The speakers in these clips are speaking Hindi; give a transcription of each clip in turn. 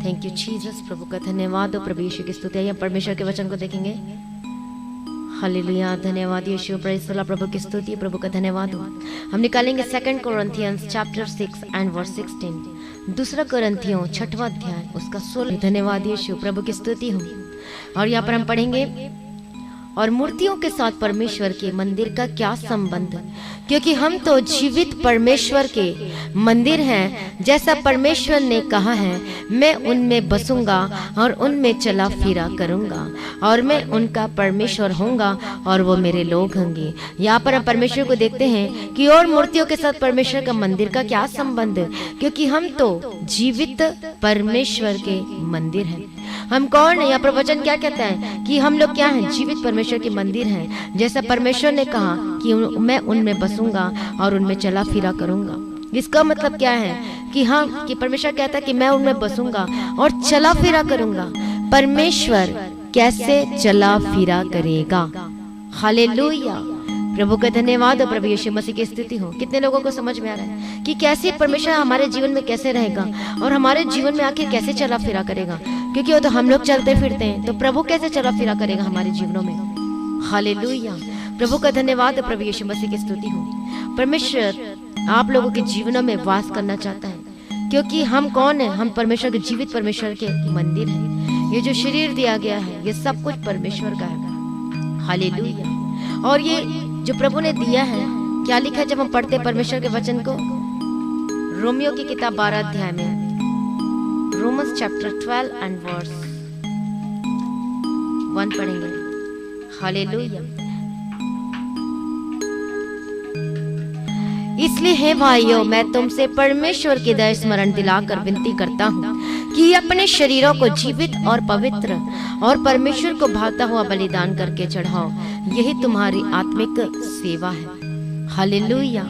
Thank you Jesus. प्रभु का धन्यवाद हो, प्रभु यीशु की स्तुति। आइए परमेश्वर के वचन को देखेंगे। हालेलुया, धन्यवाद यीशु, प्रेज़ द लॉर्ड। प्रभु की स्तुति, प्रभु का धन्यवाद हो। हम निकालेंगे 2 कोरिन्थियंस चैप्टर 6 एंड वर्स 16। दूसरा कोरिन्थियों 6वां अध्याय उसका 16। धन्यवाद यीशु, प्रभु की स्तुति हो। और यहाँ पर हम पढ़ेंगे, और मूर्तियों के साथ परमेश्वर के मंदिर का क्या संबंध, क्योंकि हम तो जीवित परमेश्वर के मंदिर हैं। जैसा परमेश्वर ने कहा है, मैं उनमें बसूंगा और उनमें चला फिरा करूंगा, और मैं उनका परमेश्वर होऊंगा और वो मेरे लोग होंगे। यहाँ पर हम परमेश्वर को देखते हैं कि और मूर्तियों के साथ परमेश्वर का मंदिर का क्या संबंध, क्योंकि हम तो जीवित परमेश्वर के मंदिर हैं। हम कौन है? यहाँ पर वचन क्या कहता है कि हम लोग क्या हैं? जीवित परमेश्वर के मंदिर हैं। जैसा परमेश्वर ने कहा कि मैं उनमें बसूंगा और उनमें चला फिरा करूंगा। इसका मतलब क्या है कि परमेश्वर कहता है कि मैं उनमें बसूंगा और चला फिरा करूंगा। परमेश्वर कैसे चला फिरा करेगा? हालेलुया, प्रभु का धन्यवाद हो, प्रभु यीशु मसीह की स्तुति हो। कितने लोगों को समझ में आ रहा है कि कैसे परमेश्वर हमारे जीवन में कैसे रहेगा और हमारे जीवन में आखिर कैसे चला फिरा करेगा? क्योंकि वो तो हम लोग चलते फिरते हैं, तो प्रभु कैसे चला फिरा करेगा हमारे जीवनों में? हालेलुया, प्रभु का धन्यवाद हो, प्रभु यीशु मसीह की स्तुति हो। परमेश्वर आप लोगों के जीवनों में वास करना चाहता है, क्योंकि हम कौन है? हम परमेश्वर के जीवित परमेश्वर के मंदिर हैं। ये जो शरीर दिया गया है, ये सब कुछ परमेश्वर का है। हालेलुया। और ये जो प्रभु ने दिया है, क्या लिखा है जब हम पढ़ते हैं परमेश्वर के वचन को? रोमियो की किताब 12 अध्याय में, रोमन्स चैप्टर 12 एंड वर्स 1 पढ़ेंगे। हालेलुया। इसलिए हे भाइयों, मैं तुमसे परमेश्वर की दया स्मरण दिलाकर विनती करता हूँ कि अपने शरीरों को जीवित और पवित्र और परमेश्वर को भाता हुआ बलिदान करके चढ़ाओ, यही तुम्हारी आत्मिक सेवा है। Hallelujah,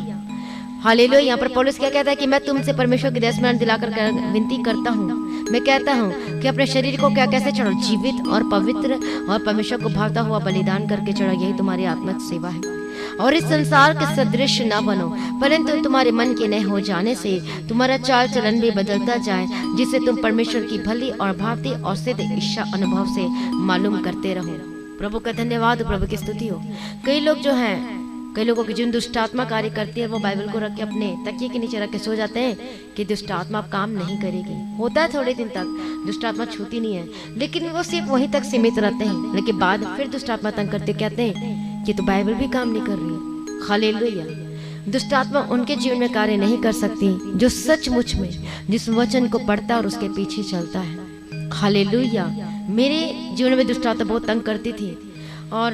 hallelujah. यहाँ पर पौलुस क्या कहता है कि मैं तुमसे परमेश्वर की दया स्मरण दिलाकर विनती करता हूँ, मैं कहता हूँ कि अपने शरीर को क्या कैसे चढ़ाओ? जीवित और पवित्र और परमेश्वर को भाता हुआ बलिदान करके चढ़ाओ, यही तुम्हारी आत्मिक सेवा है। और इस संसार के सदृश न बनो, परंतु तुम्हारे मन के नए हो जाने से तुम्हारा चाल चलन भी बदलता जाए, जिससे तुम परमेश्वर की भली और भांति और सिद्ध इच्छा अनुभव से मालूम करते रहो। प्रभु का धन्यवाद, प्रभु की स्तुति हो। कई लोग जो हैं, कई लोगों की जिन दुष्ट आत्मा कार्य करती है, वो बाइबल को रख के अपने तकिए के नीचे रख के सो जाते हैं कि दुष्ट आत्मा अब काम नहीं करेगी। होता है थोड़े दिन तक, दुष्ट आत्मा छूती नहीं है, लेकिन वो सिर्फ वहीं तक सीमित रहते हैं। लेकिन बाद फिर दुष्ट आत्मा तंग करते, कहते हैं कि तो बाइबल भी काम नहीं कर रही है। हालेलुया। दुष्ट आत्मा उनके जीवन में कार्य नहीं कर सकती जो सचमुच में जिस वचन को पढ़ता और उसके पीछे चलता है। हालेलुया। मेरे जीवन में दुष्ट आत्मा बहुत तंग करती थी, और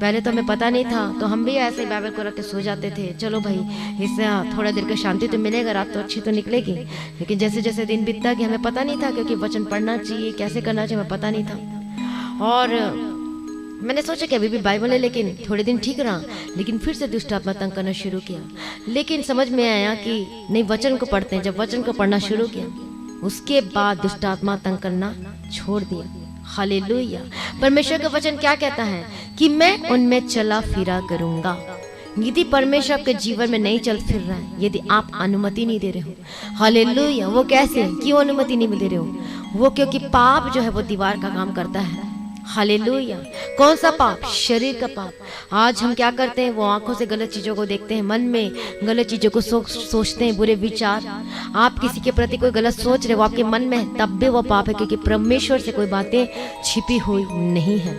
पहले तो हमें पता नहीं था, तो हम भी ऐसे बाइबल को रख के सो जाते थे। चलो भाई, इससे थोड़ा देर का शांति तो मिलेगा, रात तो अच्छी तो निकलेगी। लेकिन जैसे जैसे दिन बीतता कि हमें पता नहीं था, क्योंकि वचन पढ़ना चाहिए, कैसे करना चाहिए, हमें पता नहीं था। और मैंने सोचा कि अभी भी बाइबल है, लेकिन थोड़े दिन ठीक रहा, लेकिन फिर से दुष्ट आत्मा तंग करना शुरू किया। लेकिन समझ में आया कि नहीं, वचन को पढ़ते हैं। जब वचन को पढ़ना शुरू किया, उसके बाद दुष्ट आत्मा तंग करना छोड़ दिया। हालेलुया। परमेश्वर का वचन क्या कहता है कि मैं उनमें चला फिरा करूंगा। यदि परमेश्वर आपके जीवन में नहीं चल फिर रहा है, यदि आप अनुमति नहीं दे रहे हो, हालेलुया। वो कैसे, क्यों अनुमति नहीं दे रहे हो? वो क्योंकि पाप जो है वो दीवार का काम करता है। हालेलुया। कौन सा पाप? शरीर का पाप। आज हम क्या करते हैं? वो आंखों से गलत चीजों को देखते हैं, मन में गलत चीजों को सोचते हैं, बुरे विचार। आप किसी के प्रति कोई गलत सोच रहे हो आपके मन में, तब भी वो पाप है, क्योंकि परमेश्वर से कोई बातें छिपी हुई नहीं है।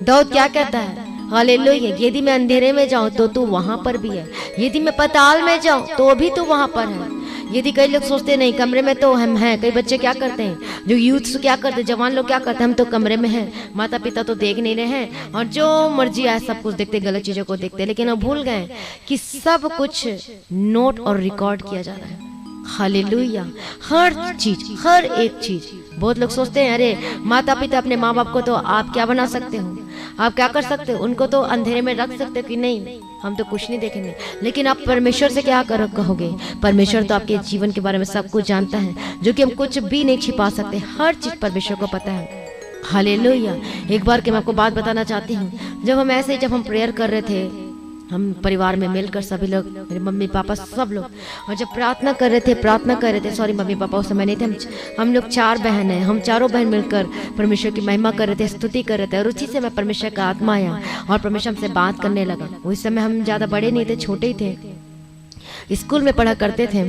दाऊद क्या कहता है? हालेलुया। यदि मैं अंधेरे में जाऊं तो तू वहां पर भी है, यदि मैं पाताल में जाऊं तो भी तू वहां पर है। यदि कई लोग सोचते नहीं कमरे में तो हम हैं, कई बच्चे क्या करते हैं, जो यूथ क्या करते हैं, जवान लोग क्या करते हैं, हम तो कमरे में हैं, माता पिता तो देख नहीं रहे हैं, और जो मर्जी आए सब कुछ देखते, गलत चीजों को देखते, लेकिन हम भूल गए कि सब कुछ नोट और रिकॉर्ड किया जा रहा है। हालेलुया। हर चीज, हर एक चीज। बहुत लोग सोचते हैं अरे माता पिता अपने माँ बाप को तो आप क्या बना सकते हो, आप क्या कर सकते हो, उनको तो अंधेरे में रख सकते हो कि नहीं, हम तो कुछ नहीं देखेंगे। लेकिन आप परमेश्वर से क्या कहोगे? परमेश्वर तो आपके जीवन के बारे में सब कुछ जानता है, जो कि हम कुछ भी नहीं छिपा सकते। हर चीज परमेश्वर को पता है। हालेलुया। एक बार की मैं आपको बात बताना चाहती हूँ। जब हम प्रेयर कर रहे थे, हम परिवार में मिलकर सभी लोग, मेरे मम्मी पापा सब लोग, और जब प्रार्थना कर रहे थे, सॉरी मम्मी पापा उस समय नहीं थे, हम लोग 4 बहन हैं, हम चारों बहन मिलकर परमेश्वर की महिमा कर रहे थे, स्तुति कर रहे थे। और उसी से मैं परमेश्वर का आत्मा आया और परमेश्वर हमसे बात करने लगा। उस समय हम ज़्यादा बड़े नहीं थे, छोटे ही थे, स्कूल में पढ़ा करते थे।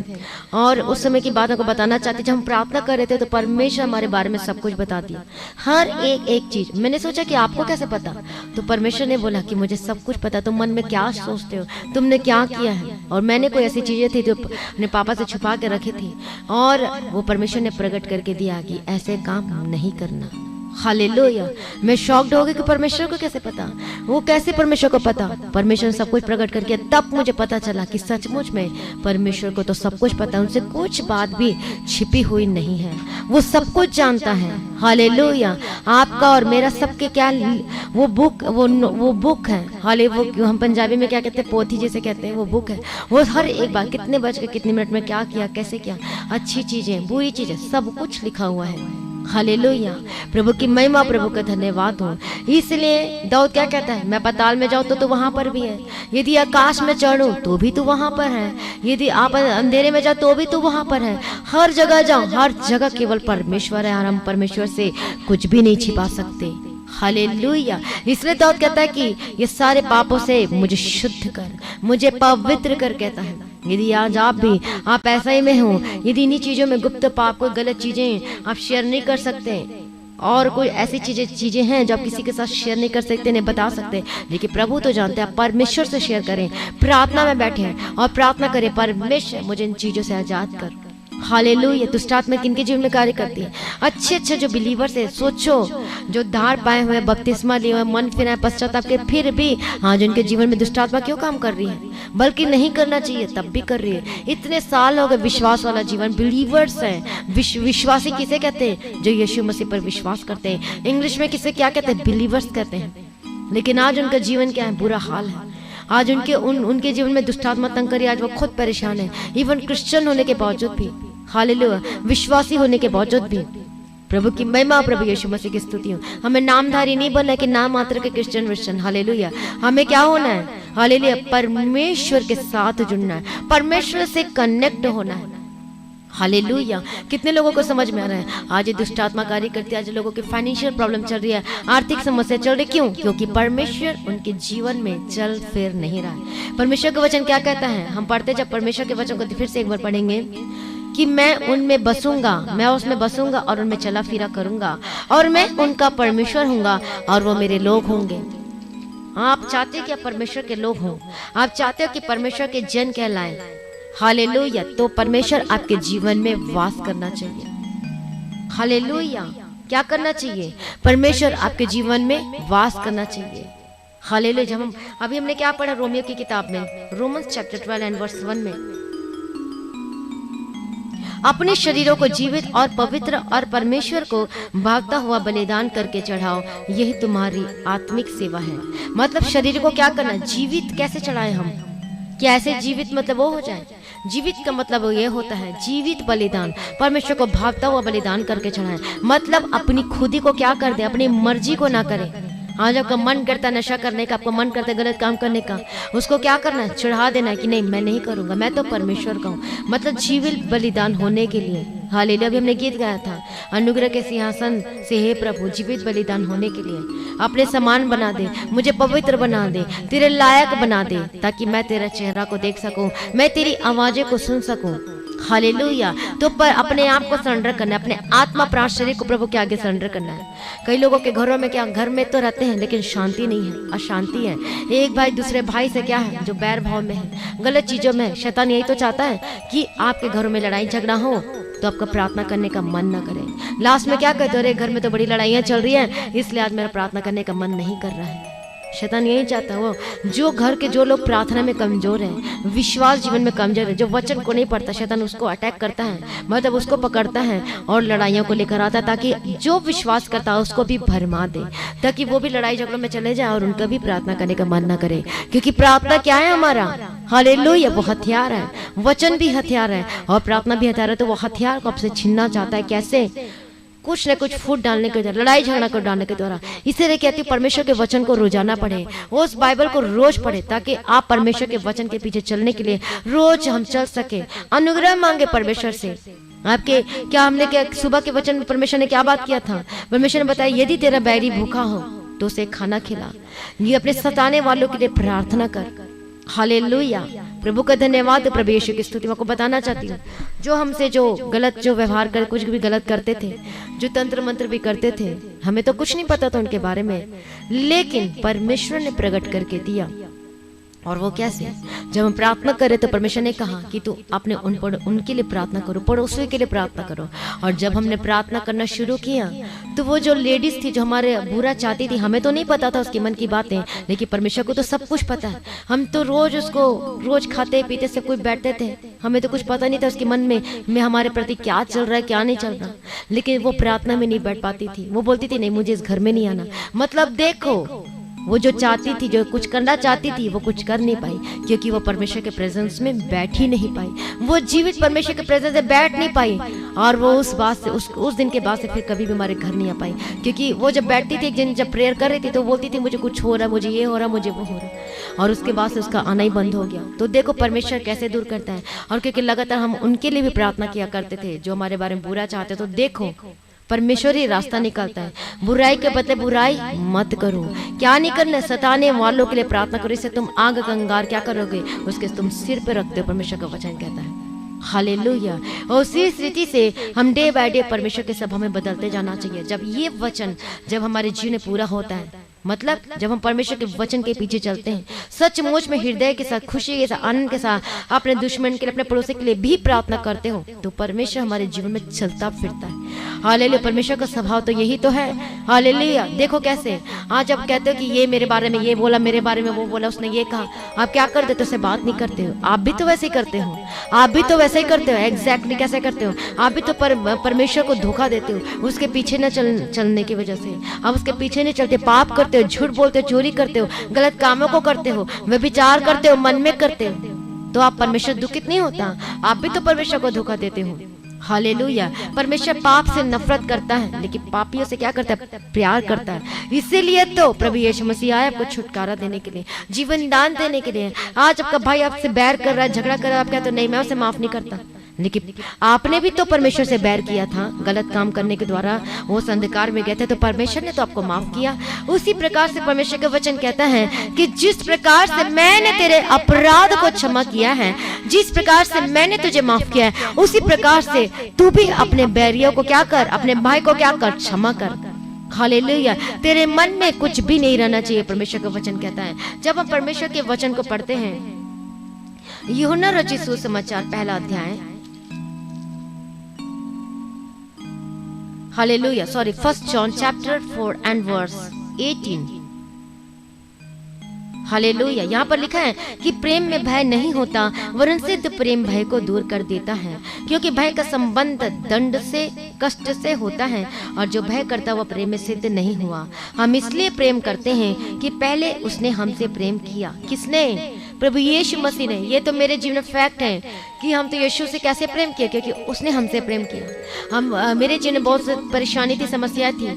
और उस समय की बातों को बताना चाहती, जब हम प्रार्थना कर रहे थे तो परमेश्वर हमारे बारे में सब कुछ बता दिया, हर एक चीज। मैंने सोचा कि आपको कैसे पता, तो परमेश्वर ने बोला कि मुझे सब कुछ पता, तुम मन में क्या सोचते हो, तुमने क्या किया है। और मैंने कोई ऐसी चीजें थी जो अपने पापा से छुपा के रखी थी, और वो परमेश्वर ने प्रकट करके दिया कि ऐसे काम नहीं करना। हालेलुया। मैं शॉक्ड हो गई कि परमेश्वर को कैसे पता, वो कैसे परमेश्वर को पता। परमेश्वर ने सब कुछ प्रकट करके, तब मुझे पता चला कि सचमुच में परमेश्वर को तो सब कुछ पता है, उनसे कुछ बात भी छिपी हुई नहीं है, वो सब कुछ जानता है। हालेलुया। आपका और मेरा सबके क्या वो बुक है। हाले वो हम पंजाबी में क्या कहते हैं, पोथी जैसे कहते हैं, वो बुक है। वो हर एक बात, कितने बज के कितने मिनट में क्या किया, कैसे किया, अच्छी चीजें बुरी चीजें, सब कुछ लिखा हुआ है। हालेलुया। प्रभु की महिमा, प्रभु का धन्यवाद हो। इसलिए दाऊद क्या कहता है, मैं पाताल में जाऊं तो वहां पर भी है, यदि आकाश में चढ़ूं तो भी तू वहां पर है, यदि आप अंधेरे में जाओ तो भी तू वहां पर है। हर जगह जाओ, हर जगह केवल परमेश्वर है, और हम परमेश्वर से कुछ भी नहीं छिपा सकते। हालेलुया। इसलिए दाऊद कहता है कि ये सारे पापों से मुझे शुद्ध कर, मुझे पवित्र कर, कहता है। यदि आज आप ऐसा ही में हो, यदि इन्हीं चीजों में गुप्त पाप, कोई गलत चीजें आप शेयर नहीं कर सकते, और कोई ऐसी चीजें हैं जो आप किसी के साथ शेयर नहीं कर सकते, नहीं बता सकते, लेकिन प्रभु तो जानते हैं, परमेश्वर से शेयर करें, प्रार्थना में बैठे और प्रार्थना करें, परमेश्वर मुझे इन चीजों से आजाद कर। हालेलुया। दुष्ट आत्मा किनके जीवन में कार्य करती है, अच्छे जो बिलीवर्स है, सोचो जो धार पाए हुए, बपतिस्मा लिए हुए, मन फिराए, पश्चाताप के, फिर भी आज उनके जीवन में दुष्ट आत्मा क्यों काम कर रही है, बल्कि नहीं करना चाहिए तब भी कर रही है। इतने साल हो गए विश्वास वाला जीवन, बिलीवर्स हैं। विश्वासी किसे कहते हैं, जो यीशु मसीह पर विश्वास करते हैं। इंग्लिश में किसे क्या कहते हैं, बिलीवर्स कहते हैं। लेकिन आज उनका जीवन क्या है, बुरा हाल है। आज उनके जीवन में दुष्ट आत्मा तंग करी, आज वो खुद परेशान है, इवन क्रिश्चियन होने के बावजूद भी। हालेलुया। विश्वासी होने के बावजूद भी। प्रभु की महिमा, प्रभु यीशु मसीह की स्तुति हो। हमें नामधारी नहीं बनना है कि नाम मात्र के क्रिश्चियन। हालेलुया। हमें क्या होना है, हालेलुया, परमेश्वर के साथ जुड़ना है, परमेश्वर से कनेक्ट होना है। हालेलुया। कितने लोगों को समझ में आ रहा है, आज ये दुष्ट आत्मा कार्य करती है, आज लोगों की फाइनेंशियल प्रॉब्लम चल रही है, आर्थिक समस्या चल रही, क्यों? क्योंकि परमेश्वर उनके जीवन में चल फिर नहीं रहा है। परमेश्वर का वचन क्या कहता है, हम पढ़ते जब परमेश्वर के वचन को फिर से एक बार पढ़ेंगे कि मैं उनमें बसूंगा, मैं उसमें बसूंगा और उनमें चला फिरा करूंगा, और मैं उनका परमेश्वर हूंगा और वो मेरे लोग होंगे। आप चाहते हो कि आप परमेश्वर के लोग हों, आप चाहते हो कि परमेश्वर के जन कहलाएं। हालेलुया। तो परमेश्वर आपके जीवन में वास करना चाहिए। हालेलुया। क्या करना चाहिए, परमेश्वर आपके जीवन में वास करना चाहिए। हालेलुया। जब हम अभी हमने क्या पढ़ा रोमियो की किताब में, रोमन्स चैप्टर 12 एंड वर्स 1 में, अपने शरीरों को जीवित और पवित्र और परमेश्वर को भागता हुआ बलिदान करके चढ़ाओ, यही तुम्हारी आत्मिक सेवा है। मतलब शरीर को क्या करना, जीवित कैसे चढ़ाएं हम, क्या ऐसे जीवित मतलब वो हो जाए। जीवित का मतलब ये होता है जीवित बलिदान, परमेश्वर को भागता हुआ बलिदान करके चढ़ाएं। मतलब अपनी खुदी को क्या कर दे, अपनी मर्जी को ना करें। आज आपका मन करता है नशा करने का, आपका मन करता है गलत काम करने का, उसको क्या करना है, चढ़ा देना है कि नहीं मैं नहीं करूंगा, मैं तो परमेश्वर का हूँ। मतलब जीवित बलिदान होने के लिए। हालेलुया। अभी हमने गीत गाया था, अनुग्रह के सिंहासन से हे प्रभु जीवित बलिदान होने के लिए अपने समान बना दे, मुझे पवित्र बना दे, तेरे लायक बना दे, ताकि मैं तेरा चेहरा को देख सकूं, मैं तेरी आवाजें को सुन सकूं। हालेलुया। तो पर अपने आप को सरेंडर करना है, अपने आत्मा प्राण शरीर को प्रभु के आगे सरेंडर करना है। कई लोगों के घरों में क्या, घर में तो रहते हैं लेकिन शांति नहीं है, अशांति है। एक भाई दूसरे भाई से क्या है, जो बैर भाव में है, गलत चीजों में। शैतान यही तो चाहता है कि आपके घरों में लड़ाई झगड़ा हो तो आपका प्रार्थना करने का मन ना करे। लास्ट में क्या कहते हो, अरे घर में तो बड़ी लड़ाइयाँ चल रही हैं, इसलिए आज मेरा प्रार्थना करने का मन नहीं कर रहा है। शैतान यही चाहता है, वो जो घर के जो लोग प्रार्थना में कमजोर हैं, विश्वास जीवन में कमजोर है, जो वचन को नहीं पढ़ता, शैतान उसको अटैक करता है, मतलब उसको पकड़ता है और लड़ाइयों को लेकर आता है, ताकि जो विश्वास करता है उसको भी भरमा दे, ताकि वो भी लड़ाई झगड़ों में चले जाए और उनका भी प्रार्थना करने का मन ना करे। क्योंकि प्रार्थना क्या है हमारा, हालेलुया, वो हथियार है। वचन भी हथियार है और प्रार्थना भी हथियार है। तो वो हथियार को आपसे छीनना चाहता है। कैसे? कुछ न कुछ फूट डालने के द्वारा, लड़ाई झगड़ा को डालने के द्वारा। इसीलिए कहती हूँ परमेश्वर के वचन को रोजाना पढ़े, उस बाइबल को रोज पढ़े, ताकि आप परमेश्वर के वचन के पीछे चलने के लिए रोज हम चल सके। अनुग्रह मांगे परमेश्वर से। आपके क्या हमने क्या सुबह के वचन में परमेश्वर ने क्या बात किया था? परमेश्वर ने बताया यदि तेरा बैरी भूखा हो तो उसे खाना खिला, ये अपने सताने वालों के लिए प्रार्थना कर। हालेलुया, प्रभु का धन्यवाद। प्रभु यीशु की स्तुति। मैं आपको बताना चाहती हूँ, जो हमसे जो गलत जो व्यवहार कर, कुछ भी गलत करते थे, जो तंत्र मंत्र भी करते थे, हमें तो कुछ नहीं पता था उनके बारे में, लेकिन परमेश्वर ने प्रकट करके दिया। और वो कैसे? जब हम प्रार्थना करें तो परमेश्वर ने कहा कि तू अपने उनके लिए प्रार्थना करो, पड़ोसियों के लिए प्रार्थना करो। और जब हमने प्रार्थना करना शुरू किया तो वो जो लेडीज थी जो हमारे बुरा चाहती थी, हमें तो नहीं पता था उसके मन की बातें, लेकिन परमेश्वर को तो सब कुछ पता है। हम तो रोज उसको रोज खाते पीते सब कुछ बैठते थे, हमें तो कुछ पता नहीं था उसके मन में हमारे प्रति क्या चल रहा है क्या नहीं चल रहा। लेकिन वो प्रार्थना में नहीं बैठ पाती थी, वो बोलती थी नहीं मुझे इस घर में नहीं आना। मतलब देखो, वो जो चाहती थी, जो कुछ करना चाहती थी, वो कुछ कर नहीं पाई, क्योंकि वो परमेश्वर के प्रेजेंस में बैठ ही नहीं पाई। वो जीवित परमेश्वर के प्रेजेंस में बैठ नहीं पाई। और वो उस बात से उस दिन के बाद से फिर कभी भी हमारे घर नहीं आ पाई, क्योंकि वो जब बैठती थी, एक दिन जब प्रेयर कर रही थी तो बोलती थी मुझे कुछ हो रहा, मुझे ये हो रहा, मुझे वो हो रहा। और उसके बाद से उसका आना ही बंद हो गया। तो देखो परमेश्वर कैसे दूर करता है। और क्योंकि लगातार हम उनके लिए भी प्रार्थना किया करते थे जो हमारे बारे में बुरा चाहते, तो देखो परमेश्वर ही रास्ता निकालता है। बुराई के बदले बुराई मत करो। क्या नहीं करना? सताने वालों के लिए प्रार्थना करो, इससे तुम आग का अंगार क्या करोगे, उसके तुम सिर पे रखते हो, परमेश्वर का वचन कहता है। हालेलुया। और उसी स्थिति से हम डे बाय डे परमेश्वर के सभा में बदलते जाना चाहिए। जब ये वचन जब हमारे जीवन में पूरा होता है, मतलब जब हम परमेश्वर के वचन के पीछे चलते हैं, सचमुच में हृदय के साथ, खुशी के साथ, आनंद के साथ, अपने दुश्मन के लिए, अपने पड़ोसी के लिए भी प्रार्थना करते हो, तो परमेश्वर हमारे जीवन में चलता फिरता है। हालेलुया। परमेश्वर का स्वभाव तो यही तो है। हालेलुया। देखो कैसे आज आप कहते हो कि ये मेरे बारे में ये बोला, मेरे बारे में वो बोला, उसने ये कहा, आप क्या करते हो? उससे बात नहीं करते हो। आप भी तो वैसे ही करते हो, आप भी तो वैसे ही करते हो। एग्जैक्टली कैसे करते हो? आप भी तो परमेश्वर को धोखा देते हो, उसके पीछे न चलने की वजह से आप उसके पीछे नहीं चलते, पाप करते हो, झूठ बोलते हो, चोरी करते हो, गलत कामों को करते हो, व्यभिचार करते हो, मन में करते हो, तो आप परमेश्वर दुखित नहीं होता? आप भी तो परमेश्वर को धोखा देते हो। हालेलुया। परमेश्वर पाप से नफरत करता है, लेकिन पापियों से क्या करता है? प्यार करता है। इसीलिए तो प्रभु यीशु मसीह आया आपको छुटकारा देने के लिए, जीवन दान देने के लिए। आज आपका भाई आपसे बैर कर रहा है, झगड़ा कर रहा है, आप कहते हो नहीं मैं उसे माफ नहीं करता, लेकिन आपने भी तो परमेश्वर से बैर किया था गलत काम करने के द्वारा, वो उस अंधकार में गए थे, तो परमेश्वर ने तो आपको माफ किया। उसी प्रकार से परमेश्वर का वचन कहता है कि जिस प्रकार से मैंने तेरे अपराध को क्षमा किया है, जिस प्रकार से मैंने तुझे माफ किया है, उसी प्रकार से तू भी अपने बैरियों को क्या कर, अपने भाई को क्या कर, क्षमा कर। हालेलुया। तेरे मन में कुछ भी नहीं रहना चाहिए, परमेश्वर का वचन कहता है। जब हम परमेश्वर के वचन को पढ़ते हैं, यूहन्ना रचित सुसमाचार 1 अध्याय, hallelujah, sorry 1 John chapter 4 and verse 18। Hallelujah. यहाँ पर लिखा है कि प्रेम में भय नहीं होता, वरन सिद्ध प्रेम भय को दूर कर देता है, क्योंकि भय का संबंध दंड से, कष्ट से होता है, और जो भय करता वह प्रेम में सिद्ध नहीं हुआ। हम इसलिए प्रेम करते हैं कि पहले उसने हमसे प्रेम किया। किसने? प्रभु यीशु मसीह ने। ये तो मेरे जीवन में फैक्ट है कि हम तो यीशु से कैसे प्रेम किया, क्योंकि उसने हमसे प्रेम किया। मेरे जीवन में बहुत परेशानी थी, समस्या थी,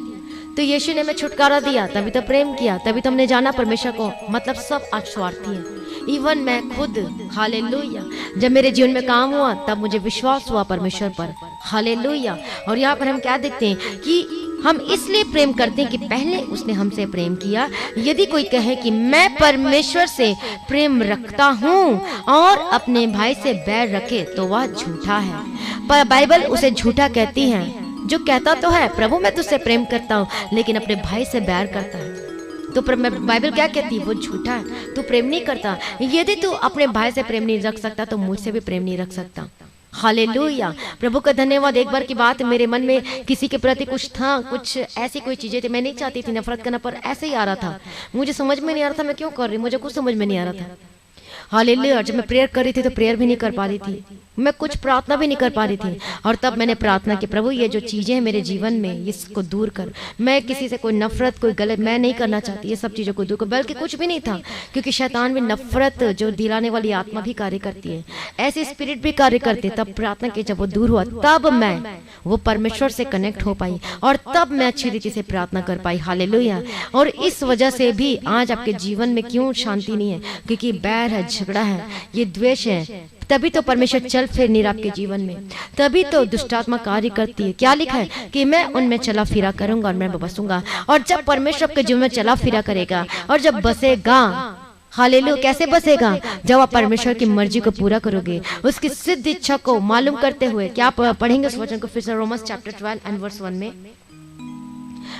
तो यीशु ने हमें छुटकारा दिया, तभी तो प्रेम किया, तभी तो हमने जाना परमेश्वर को। मतलब सब आज स्वार्थी है, इवन मैं खुद। हालेलुया। जब मेरे जीवन में काम हुआ तब मुझे विश्वास हुआ परमेश्वर पर। हालेलुया। और यहाँ पर हम क्या देखते हैं कि हम इसलिए प्रेम करते हैं कि पहले उसने हमसे प्रेम किया। यदि कोई कहे कि मैं परमेश्वर से प्रेम रखता हूँ और अपने भाई से बैर रखे, तो वह झूठा है। पर बाइबल उसे झूठा कहती है, जो कहता तो है प्रभु मैं तुझसे प्रेम करता हूँ, लेकिन अपने भाई से बैर करता है। तो बाइबल क्या कहती है? वो झूठा है, तू प्रेम नहीं करता। यदि तू अपने भाई से प्रेम नहीं रख सकता, तो मुझसे भी प्रेम नहीं रख सकता। हालेलुया। प्रभु का धन्यवाद। एक बार की बात, मेरे मन में किसी के प्रति कुछ था, कुछ ऐसी कोई चीजें थी, मैं नहीं चाहती थी नफरत करना, पर ऐसे ही आ रहा था, मुझे समझ में नहीं आ रहा था मैं क्यों कर रही, मुझे कुछ समझ में नहीं आ रहा था। हालेलुया। जब मैं प्रेयर कर रही थी तो प्रेयर भी नहीं कर पा रही थी, मैं कुछ प्रार्थना भी नहीं कर पा रही थी। और तब मैंने प्रार्थना की, प्रभु ये जो चीज़ें हैं मेरे जीवन में इसको दूर कर। मैं किसी से कोई नफरत, कोई गलत मैं नहीं करना चाहती, ये सब चीज़ों को दूर कर। बल्कि कुछ भी नहीं था, क्योंकि शैतान में नफरत जो दिलाने वाली आत्मा भी कार्य करती है, ऐसे स्पिरिट भी कार्य करते। तब प्रार्थना की, जब वो दूर हुआ तब मैं वो परमेश्वर से कनेक्ट हो पाई और तब मैं अच्छी रीति से प्रार्थना कर पाई। हालेलुया। और इस वजह से भी आज आपके जीवन में क्यों शांति नहीं है? क्योंकि बैर है, झगड़ा है, ये द्वेष है। तभी तो परमेश्वर चल फिर नहीं रहा आपके जीवन में, तभी तो दुष्टात्मा कार्य करती है। क्या लिखा है कि मैं उनमें चला फिरा करूंगा और मैं बसूंगा। और जब परमेश्वर आपके जीवन में चला फिरा करेगा और जब बसेगा, हालेलुया, कैसे बसेगा? जब आप परमेश्वर की मर्जी को पूरा करोगे, उसकी सिद्ध इच्छा को मालूम करते हुए। क्या आप पढ़ेंगे उस वचन को फिर से? रोमन्स चैप्टर 12 एंड वर्स 1 में,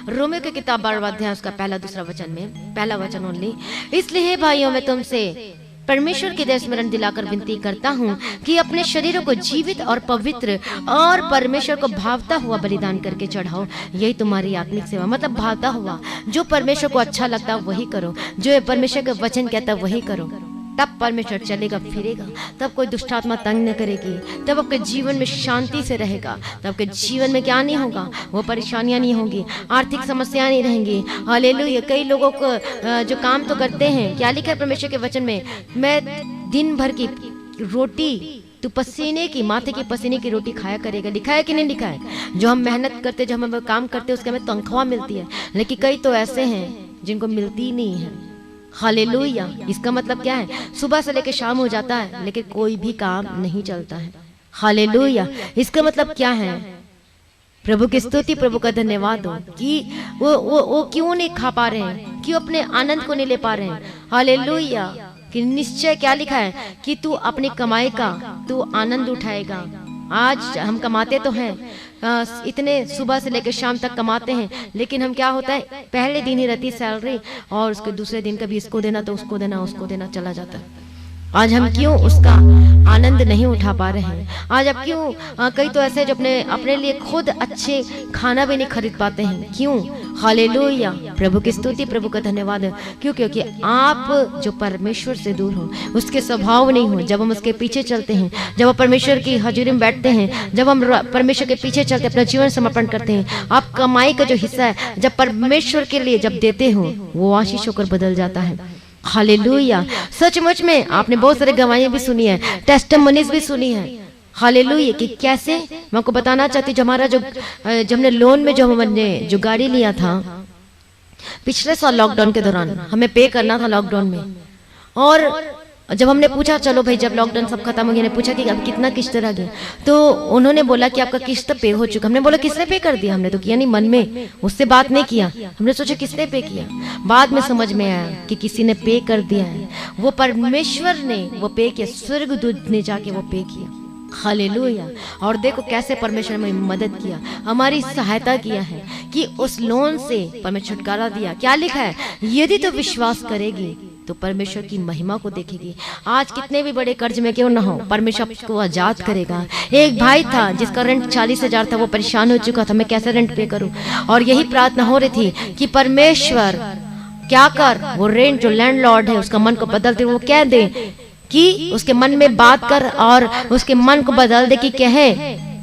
रोमियो की किताब 12वां अध्याय उसका पहला दूसरा वचन में, पहला वचन ओनली। इसलिए हे भाइयों, मैं तुमसे परमेश्वर के दया स्मरण दिलाकर विनती करता हूँ कि अपने शरीरों को जीवित और पवित्र और परमेश्वर को भावता हुआ बलिदान करके चढ़ाओ, यही तुम्हारी आत्मिक सेवा। मतलब भावता हुआ, जो परमेश्वर को अच्छा लगता है वही करो, जो परमेश्वर का वचन कहता है वही करो। तब परमेश्वर चलेगा फिरेगा, तब कोई दुष्टात्मा तंग न करेगी, तब आपके जीवन में शांति से रहेगा, तब आपके जीवन में क्या नहीं होगा? वो परेशानियां नहीं होंगी, आर्थिक समस्याएं नहीं रहेंगी। हालेलुया। कई लोगों को जो काम तो करते हैं, क्या लिखा है परमेश्वर के वचन में? मैं दिन भर की रोटी, तू पसीने की, माथे की पसीने की रोटी खाया करेगा। लिखा है कि नहीं लिखा है? जो हम मेहनत करते, जो हम काम करते, उसके हमें तनख्वाह मिलती है। लेकिन कई तो ऐसे हैं जिनको मिलती ही नहीं है। हालेलुया। इसका मतलब क्या है? सुबह से लेकर शाम हो जाता है लेकिन कोई भी काम नहीं चलता है। हालेलुया। इसका मतलब क्या है? प्रभु की स्तुति, प्रभु का धन्यवाद हो कि वो क्यों नहीं खा पा रहे हैं, क्यों अपने आनंद को नहीं ले पा रहे हैं। हालेलुया। कि निश्चय क्या लिखा है कि तू अपनी कमाई का तू आनंद उठाएगा। आज हम कमाते तो हैं, इतने सुबह से लेकर शाम तक कमाते हैं, लेकिन हम क्या होता है, पहले दिन ही रहती सैलरी और उसके दूसरे दिन कभी इसको देना तो उसको देना, उसको देना चला जाता है। आज हम क्यों उसका आनंद नहीं उठा पा रहे हैं? आज आप क्यों कई तो ऐसे जो अपने लिए खुद अच्छे खाना भी नहीं खरीद पाते हैं। क्यों? हालेलुया। प्रभु की स्तुति, प्रभु का धन्यवाद। क्यों? क्योंकि आप जो परमेश्वर से दूर हो, उसके स्वभाव नहीं हो। जब हम उसके पीछे चलते हैं, जब हम परमेश्वर की हजूरी में बैठते हैं, जब हम परमेश्वर के पीछे चलते अपना जीवन समर्पण करते हैं, आप कमाई का जो हिस्सा है जब परमेश्वर के लिए जब देते हो, वो आशीष होकर बदल जाता है। हालेलुया। सचमुच में आपने बहुत सारे गवाहियां भी सुनी है, टेस्टिमनीज भी सुनी है। हालेलुया। कि कैसे, मैं आपको बताना चाहती हूँ, हमारा जो हमने लोन में जो हमने जो गाड़ी लिया था पिछले साल लॉकडाउन के दौरान, हमें पे करना था लॉकडाउन में। और जब हमने पूछा, चलो भाई जब लॉकडाउन सब खत्म हो गया, पूछा कि अब कितना किस्त रह गया, तो उन्होंने बोला कि आपका किस्त पे हो चुका। हमने बोला किसने पे कर दिया? हमने तो किया नहीं, मन में उससे बात नहीं किया। हमने सोचा किसने पे किया, बाद में समझ में आया कि किसी ने पे कर दिया है। वो परमेश्वर ने वो पे किया, स्वर्गदूत ने जाके वो पे किया। हालेलुया। और देखो कैसे परमेश्वर ने मदद किया, हमारी सहायता किया है कि उस लोन से परमेश्वर छुटकारा दिया। क्या लिखा है? यदि तो विश्वास करेगी तो परमेश्वर की महिमा को देखेगी। आज कितने भी बड़े कर्ज में क्यों ना हो, परमेश्वर आपको आजाद करेगा। एक भाई था जिसका रेंट 40,000 था, वो परेशान हो चुका था, मैं कैसे रेंट पे करूं। और यही प्रार्थना हो रही थी कि परमेश्वर क्या कर, वो रेंट जो लैंडलॉर्ड है उसका मन को बदलते वो कह दे कि उसके मन में बात कर और उसके मन को बदल दे कि कहे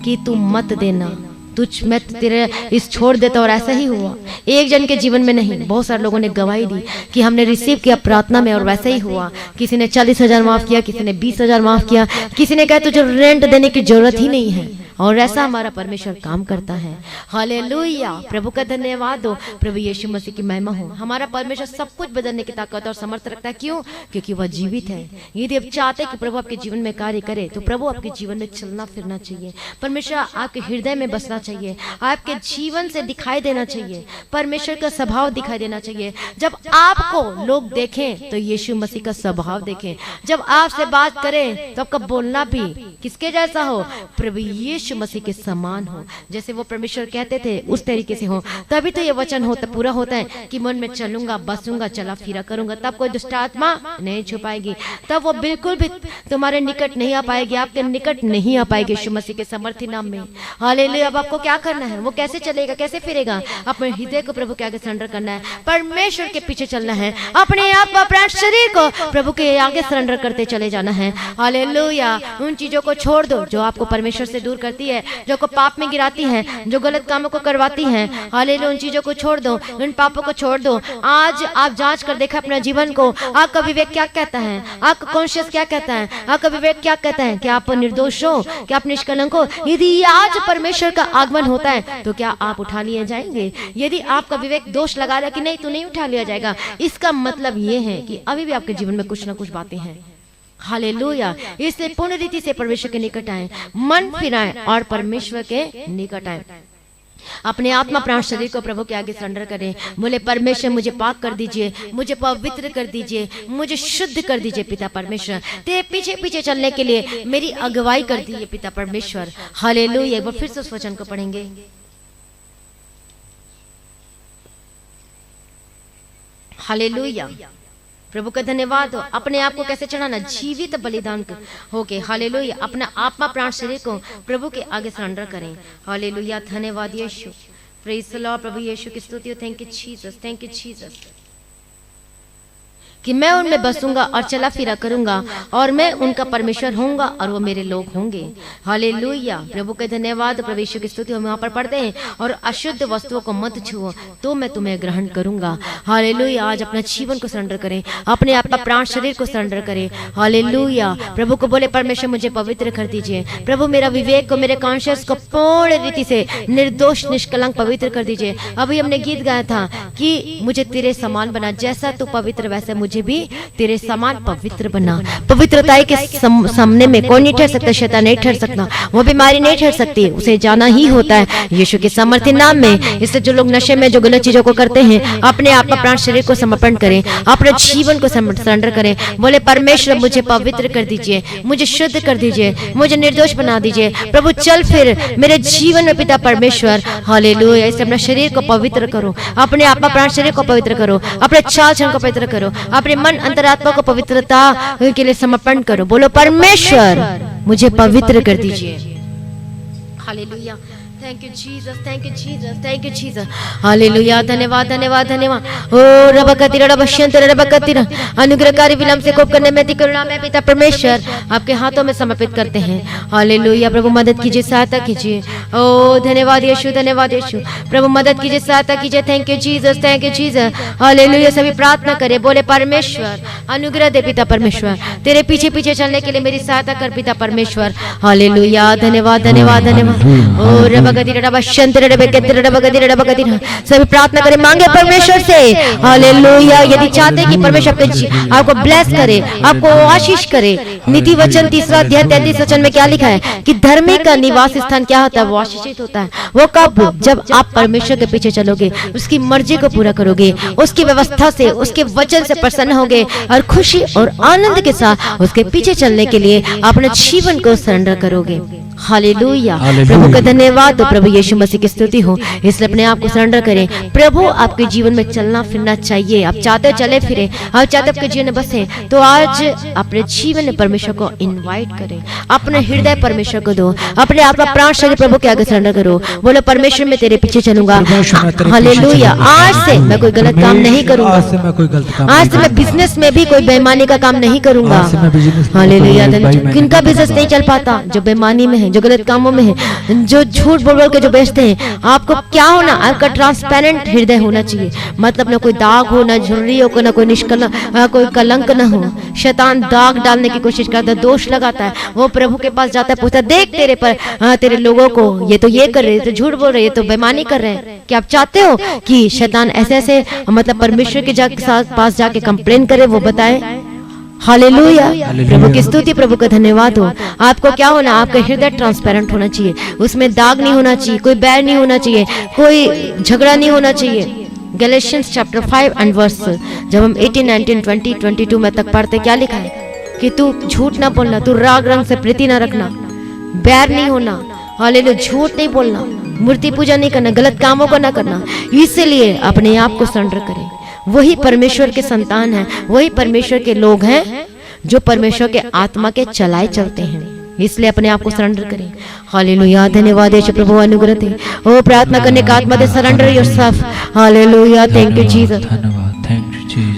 कि तू मत देना, तुझ मैं तेरे इस छोड़ देता। और ऐसा ही हुआ, एक जन के जीवन में नहीं, बहुत सारे लोगों ने गवाही दी कि हमने रिसीव किया प्रार्थना में और वैसा ही हुआ। किसी ने 40,000 माफ किया, किसी ने 20,000 माफ किया, किसी ने कहा तुझे रेंट देने की जरूरत ही नहीं है। और ऐसा हमारा परमेश्वर काम करता है। हालेलुया। प्रभु का धन्यवाद हो, प्रभु यीशु मसीह की महिमा हो। हमारा परमेश्वर सब कुछ बदलने की ताकत और समर्थ रखता है। क्यों? क्योंकि वह जीवित है। यदि आप चाहते हैं कि प्रभु आपके जीवन में कार्य करे, तो प्रभु आपके जीवन में चलना फिरना चाहिए, परमेश्वर आपके हृदय में बसना चाहिए, आपके जीवन से दिखाई देना चाहिए, परमेश्वर का स्वभाव दिखाई देना चाहिए। जब आपको लोग देखें तो यीशु मसीह का स्वभाव देखें। जब आपसे बात करें तो आपका बोलना भी किसके जैसा हो? प्रभु यीशु यीशु मसीह के समान हो, जैसे वो परमेश्वर कहते थे उस तरीके से हो, तभी तो ये वचन होता पूरा होता है कि मन में चलूंगा, बसूंगा, चला फिरा करूंगा, तब कोई दुष्ट आत्मा नहीं छुपाएगी, तब वो बिल्कुल भी तुम्हारे निकट नहीं आ पाएगी, आपके निकट नहीं आ पाएगी यीशु मसीह के समर्थी नाम में। हालेलुया। अब आपको क्या करना है? वो कैसे चलेगा, कैसे फिरेगा? अपने हृदय को प्रभु के आगे सरेंडर करना है, परमेश्वर के पीछे चलना है, अपने आप प्राण शरीर को प्रभु के आगे सरेंडर करते चले जाना है। हालेलुया। उन चीजों को छोड़ दो जो आपको परमेश्वर से दूर करती है, जो को पाप में गिराती है, जो गलत कामों को करवाती है। हालेलुया। उन चीजों को छोड़ दो, उन पापों को छोड़ दो। आज आप जांच कर देखा अपना जीवन को, आपका विवेक क्या कहता है, आपका कॉन्शियस क्या कहता है, आपका विवेक क्या कहता है कि आप निर्दोष हो, कि आप निष्कलंक हो। यदि आज परमेश्वर का आगमन होता है तो क्या आप उठा लिए जाएंगे? यदि आपका विवेक दोष लगा रहा कि नहीं तो नहीं उठा लिया जाएगा, इसका मतलब ये है कि अभी भी आपके जीवन में कुछ ना कुछ बातें हैं। हालेलुया। इसलिए पूर्ण रीति से परमेश्वर के निकट आए, मन फिराएं और परमेश्वर के निकट आए। अपने आत्मा प्राण शरीर को प्रभु के आगे सरेंडर करें। बोले परमेश्वर मुझे पाक कर दीजिए, मुझे पवित्र कर दीजिए, मुझे शुद्ध कर दीजिए पिता परमेश्वर। तेरे पीछे पीछे चलने के लिए मेरी अगुवाई कर दीजिए पिता परमेश्वर। हालेलुया। एक बार फिर से उस वचन को पढ़ेंगे। हालेलुया। प्रभु का धन्यवाद हो। अपने आप को कैसे चढ़ाना? जीवित बलिदान होके। हालेलुया। अपना आत्मा प्राण शरीर को प्रभु के आगे सरेंडर करें। हालेलुया। धन्यवाद यीशु। Praise the lord. प्रभु यीशु की स्तुति हो। Thank you Jesus, thank you Jesus कि मैं उनमें बसूंगा और चला फिरा करूंगा और मैं उनका परमेश्वर होऊंगा और वो मेरे लोग होंगे। हालेलुया। प्रभु के धन्यवाद। प्रभु यीशु की स्तुति हम यहाँ पर पढ़ते हैं, और अशुद्ध वस्तुओं को मत छुओ तो मैं तुम्हें ग्रहण करूंगा। हालेलुया। आज अपना जीवन को सरेंडर करें, अपने आप का प्राण शरीर को सरेंडर करें। हालेलुया। प्रभु को बोले परमेश्वर मुझे पवित्र कर दीजिए, प्रभु मेरा विवेक को, मेरे कॉन्शियस को पूर्ण रीति से निर्दोष निष्कलंक पवित्र कर दीजिए। अभी हमने गीत गाया था कि मुझे तेरे समान बना, जैसा तू पवित्र वैसे मुझे भी तेरे समान पवित्र बना। पवित्रता के सामने में कौन नहीं ठहर सकता? शैतान नहीं ठहर सकता, वो बीमारी नहीं ठहर सकती, उसे जाना ही होता है यीशु के सामर्थ्य नाम में। इससे जो लोग नशे में, जो गलत चीजों को करते हैं, अपने आप प्राण शरीर को समर्पण करें, अपने जीवन को सरेंडर करें। बोले परमेश्वर मुझे पवित्र कर दीजिए, मुझे शुद्ध कर दीजिए, मुझे निर्दोष बना दीजिए। प्रभु चल फिर मेरे जीवन में पिता परमेश्वर। हालेलुया। इससे अपना शरीर को पवित्र करो, अपने आप प्राण शरीर को पवित्र करो, अपने चाल चलन को पवित्र करो, अपने मन अंतरात्मा को पवित्रता के लिए समर्पण करो। बोलो परमेश्वर मुझे पवित्र कर दीजिए। Hallelujah. Thank you Jesus, thank you Jesus, thank you Jesus. Hallelujah. धन्यवाद, धन्यवाद, धन्यवाद। ओ रबकतिरा रबशंतर रबकतिरा। अनुग्रहकारी विलंब से कोप करने में अति करुणा में पिता परमेश्वर आपके हाथों में समर्पित करते हैं। हालेलुया। प्रभु मदद कीजिए, सहायता कीजिए। ओ धन्यवाद यीशु, धन्यवाद यीशु। प्रभु मदद कीजिए, सहायता कीजिए। Thank you Jesus, thank you Jesus. Hallelujah. सभी प्रार्थना करें। बोले परमेश्वर अनुग्रह दे पिता परमेश्वर, तेरे पीछे पीछे चलने के लिए मेरी सहायता कर पिता परमेश्वर। हालेलुया। धन्यवाद, धन्यवाद, धन्यवाद। ओ सभी प्रार्थना करें, मांगे परमेश्वर से। हालेलुया। यदि चाहते कि परमेश्वर आपको ब्लेस करे, आपको आशीष करे। नीति वचन 3 अध्याय 33 वचन में क्या लिखा है कि धर्मी का निवास स्थान क्या होता है? वो आशीषित होता है। वो कब? जब आप परमेश्वर के पीछे चलोगे, उसकी मर्जी को पूरा करोगे, उसकी व्यवस्था से, उसके वचन से प्रसन्न होगे और खुशी और आनंद के साथ उसके पीछे चलने के लिए अपने जीवन को सरेंडर करोगे। हालेलुया। प्रभु का धन्यवाद। तो प्रभु यीशु मसीह की स्तुति हो। इसलिए अपने आप को सरेंडर करें। प्रभु आपके जीवन में चलना फिरना चाहिए। आप चाहते हो चले फिरे, आप चाहते हो आपके जीवन में बसे, तो आज अपने जीवन में परमेश्वर को इनवाइट करें, अपने हृदय परमेश्वर को दो, अपने आप का प्राण शरीर प्रभु के आगे सरेंडर करो। बोलो परमेश्वर मैं तेरे पीछे चलूंगा। हालेलुया। आज से मैं कोई गलत काम नहीं करूंगा, आज से मैं बिजनेस में भी कोई बेईमानी का काम नहीं करूंगा। हालेलुया। किनका बिजनेस नहीं चल पाता? जो बेईमानी में है, जो गलत कामों में है, जो झूठ बोल के जो बेचते हैं। आपको क्या होना? आपका ट्रांसपेरेंट हृदय होना चाहिए। मतलब ना कोई दाग हो, ना झुर्री हो, ना कोई निष्कलंक, कोई कलंक ना हो। शैतान दाग डालने की कोशिश करता है, दोष लगाता है। वो प्रभु के पास जाता है, पूछता देख तेरे पर, तेरे लोगों को ये तो ये कर रहे, तो झूठ बोल रहे, ये तो बेईमानी कर रहे हैं। क्या आप चाहते हो कि शैतान ऐसे ऐसे मतलब परमेश्वर के पास जाके कंप्लेन करे? वो बताए। हालेलुया। प्रभु की स्तुति, प्रभु का धन्यवाद हो। आपको क्या होना? आपका हृदय ट्रांसपेरेंट होना चाहिए, उसमें दाग नहीं होना चाहिए, कोई बैर नहीं होना चाहिए, कोई झगड़ा नहीं होना चाहिए। गैलेशियंस चैप्टर 5 एंड वर्स जब हम 18, 19, 20, 22 में तक पढ़ते, क्या लिखा है कि तू झूठ ना बोलना, तू राग रंग से प्रीति ना रखना, बैर नहीं होना। हालेलुया, झूठ नहीं बोलना, मूर्ति पूजा नहीं करना, गलत कामों को ना करना। इसलिए अपने आप को सरेंडर करें। वही परमेश्वर के संतान हैं, वही परमेश्वर के लोग हैं जो परमेश्वर के आत्मा के चलाए चलते हैं। इसलिए अपने आप को सरेंडर करें। हालेलुया, धन्यवाद यीशु, प्रभु अनुग्रह दे। ओ प्रार्थना करने का आत्मा दे, surrender yourself. Hallelujah, thank you Jesus.